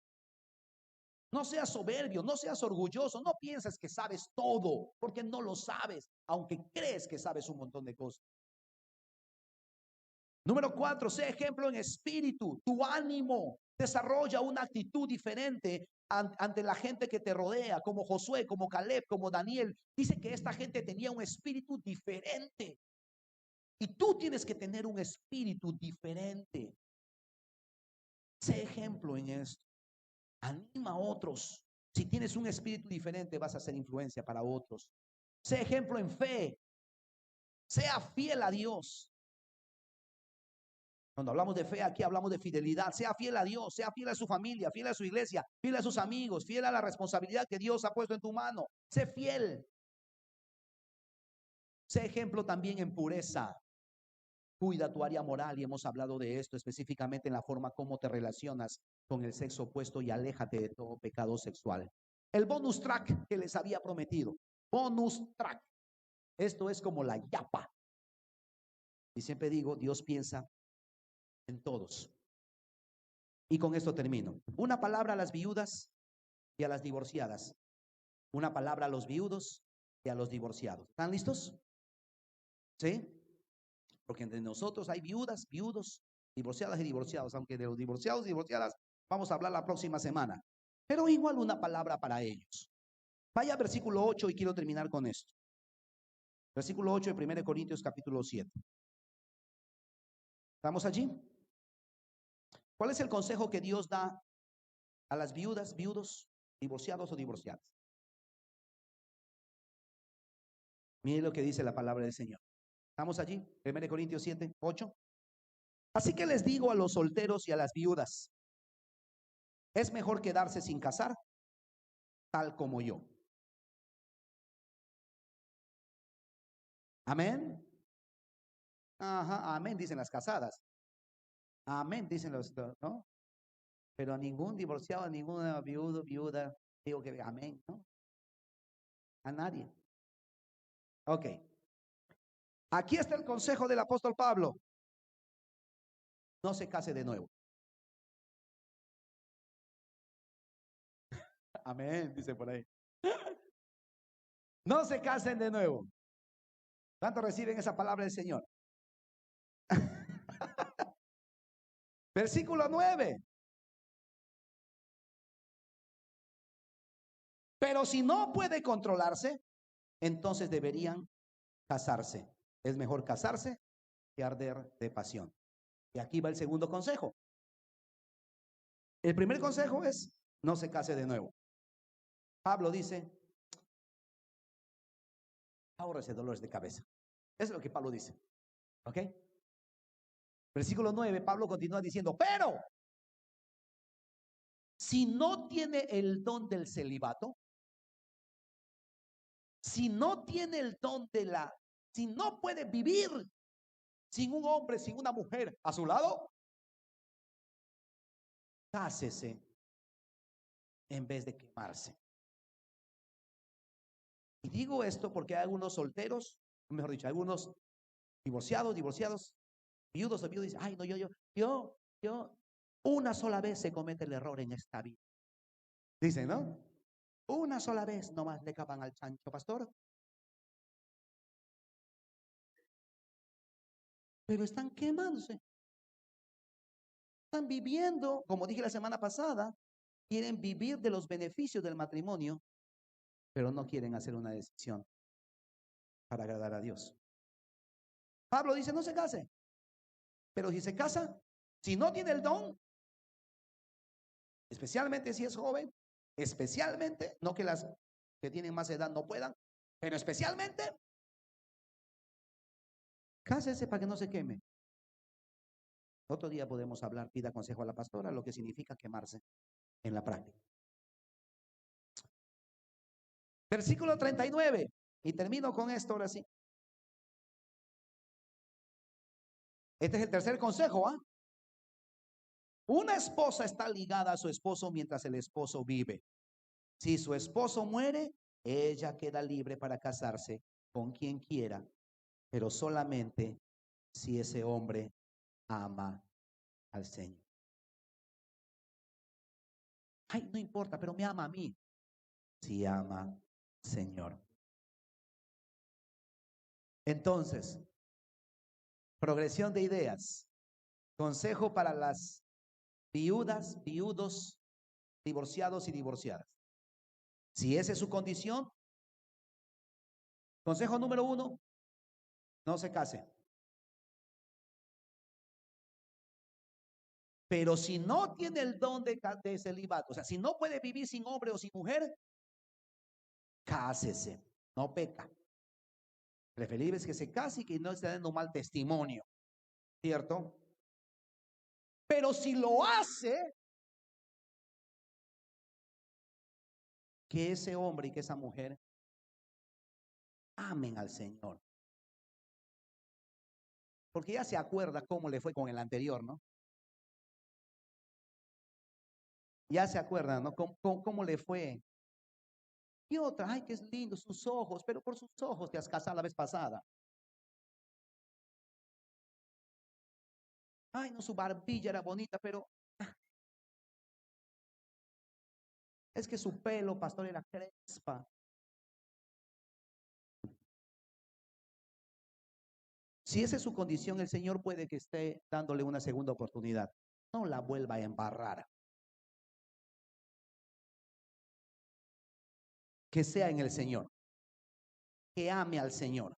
No seas soberbio, no seas orgulloso. No pienses que sabes todo, porque no lo sabes, aunque crees que sabes un montón de cosas. Número 4, sé ejemplo en espíritu. Tu ánimo desarrolla una actitud diferente ante la gente que te rodea, como Josué, como Caleb, como Daniel. Dice que esta gente tenía un espíritu diferente. Y tú tienes que tener un espíritu diferente. Sé ejemplo en esto. Anima a otros. Si tienes un espíritu diferente, vas a ser influencia para otros. Sé ejemplo en fe. Sea fiel a Dios. Cuando hablamos de fe, aquí hablamos de fidelidad. Sea fiel a Dios, sea fiel a su familia, fiel a su iglesia, fiel a sus amigos, fiel a la responsabilidad que Dios ha puesto en tu mano. Sé fiel. Sé ejemplo también en pureza. Cuida tu área moral y hemos hablado de esto específicamente en la forma como te relacionas con el sexo opuesto y aléjate de todo pecado sexual. El bonus track que les había prometido. Bonus track. Esto es como la yapa. Y siempre digo, Dios piensa en todos. Y con esto termino. Una palabra a las viudas y a las divorciadas. Una palabra a los viudos y a los divorciados. ¿Están listos? ¿Sí? Porque entre nosotros hay viudas, viudos, divorciadas y divorciados. Aunque de los divorciados y divorciadas vamos a hablar la próxima semana. Pero igual una palabra para ellos. Vaya a versículo 8 y quiero terminar con esto. Versículo 8 de 1 Corintios capítulo 7. ¿Estamos allí? ¿Cuál es el consejo que Dios da a las viudas, viudos, divorciados o divorciadas. Mire lo que dice la palabra del Señor. ¿Estamos allí? 1 Corintios 7, 8. Así que les digo a los solteros y a las viudas, es mejor quedarse sin casar, tal como yo. Amén. Ajá, amén, dicen las casadas. Amén, dicen los, ¿no? Pero a ningún divorciado, a ninguna viuda, digo que amén, ¿no? A nadie. Ok. Aquí está el consejo del apóstol Pablo. No se case de nuevo. Amén, dice por ahí. No se casen de nuevo. ¿Cuántos reciben esa palabra del Señor? Versículo 9. Pero si no puede controlarse, entonces deberían casarse. Es mejor casarse que arder de pasión. Y aquí va el segundo consejo. El primer consejo es, no se case de nuevo. Pablo dice, ahórrese dolores de cabeza. Eso es lo que Pablo dice. ¿Ok? Versículo 9, Pablo continúa diciendo, pero si no tiene el don del celibato, si no tiene el don de si no puede vivir sin un hombre, sin una mujer a su lado, cásese en vez de quemarse. Y digo esto porque hay algunos solteros, mejor dicho, algunos divorciados, viudos o viudos, dicen, ay, no, yo, una sola vez se comete el error en esta vida. Dicen, ¿no? Una sola vez nomás le capan al chancho, pastor. Pero están quemándose. Están viviendo, como dije la semana pasada, quieren vivir de los beneficios del matrimonio, pero no quieren hacer una decisión para agradar a Dios. Pablo dice, no se case. Pero si se casa, si no tiene el don, especialmente si es joven, especialmente, no que las que tienen más edad no puedan, pero especialmente, cásese para que no se queme. Otro día podemos hablar, pida consejo a la pastora, lo que significa quemarse en la práctica. Versículo 39, y termino con esto ahora sí. Este es el tercer consejo, ¿ah? Una esposa está ligada a su esposo mientras el esposo vive. Si su esposo muere, ella queda libre para casarse con quien quiera, pero solamente si ese hombre ama al Señor. Ay, no importa, pero me ama a mí. Si ama al Señor. Entonces, progresión de ideas. Consejo para las viudas, viudos, divorciados y divorciadas. Si esa es su condición, consejo número 1, no se case. Pero si no tiene el don de celibato, o sea, si no puede vivir sin hombre o sin mujer, cásese, no peca. Preferible es que se case y que no esté dando mal testimonio, ¿cierto? Pero si lo hace, que ese hombre y que esa mujer amen al Señor. Porque ya se acuerda cómo le fue con el anterior, ¿no? Ya se acuerda, ¿no? ¿Cómo le fue? Y otra, ay, que es lindo sus ojos, pero por sus ojos te has casado la vez pasada. Ay, no, su barbilla era bonita, pero es que su pelo, pastor, era crespa. Si esa es su condición, el Señor puede que esté dándole una segunda oportunidad. No la vuelva a embarrar. Que sea en el Señor. Que ame al Señor.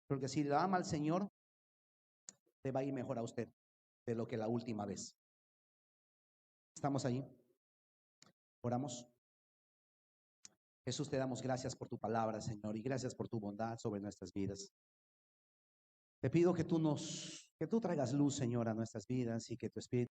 Porque si la ama al Señor, le va a ir mejor a usted de lo que la última vez. ¿Estamos ahí? Oramos. Jesús, te damos gracias por tu palabra, Señor, y gracias por tu bondad sobre nuestras vidas. Te pido que tú traigas luz, Señor, a nuestras vidas y que tu Espíritu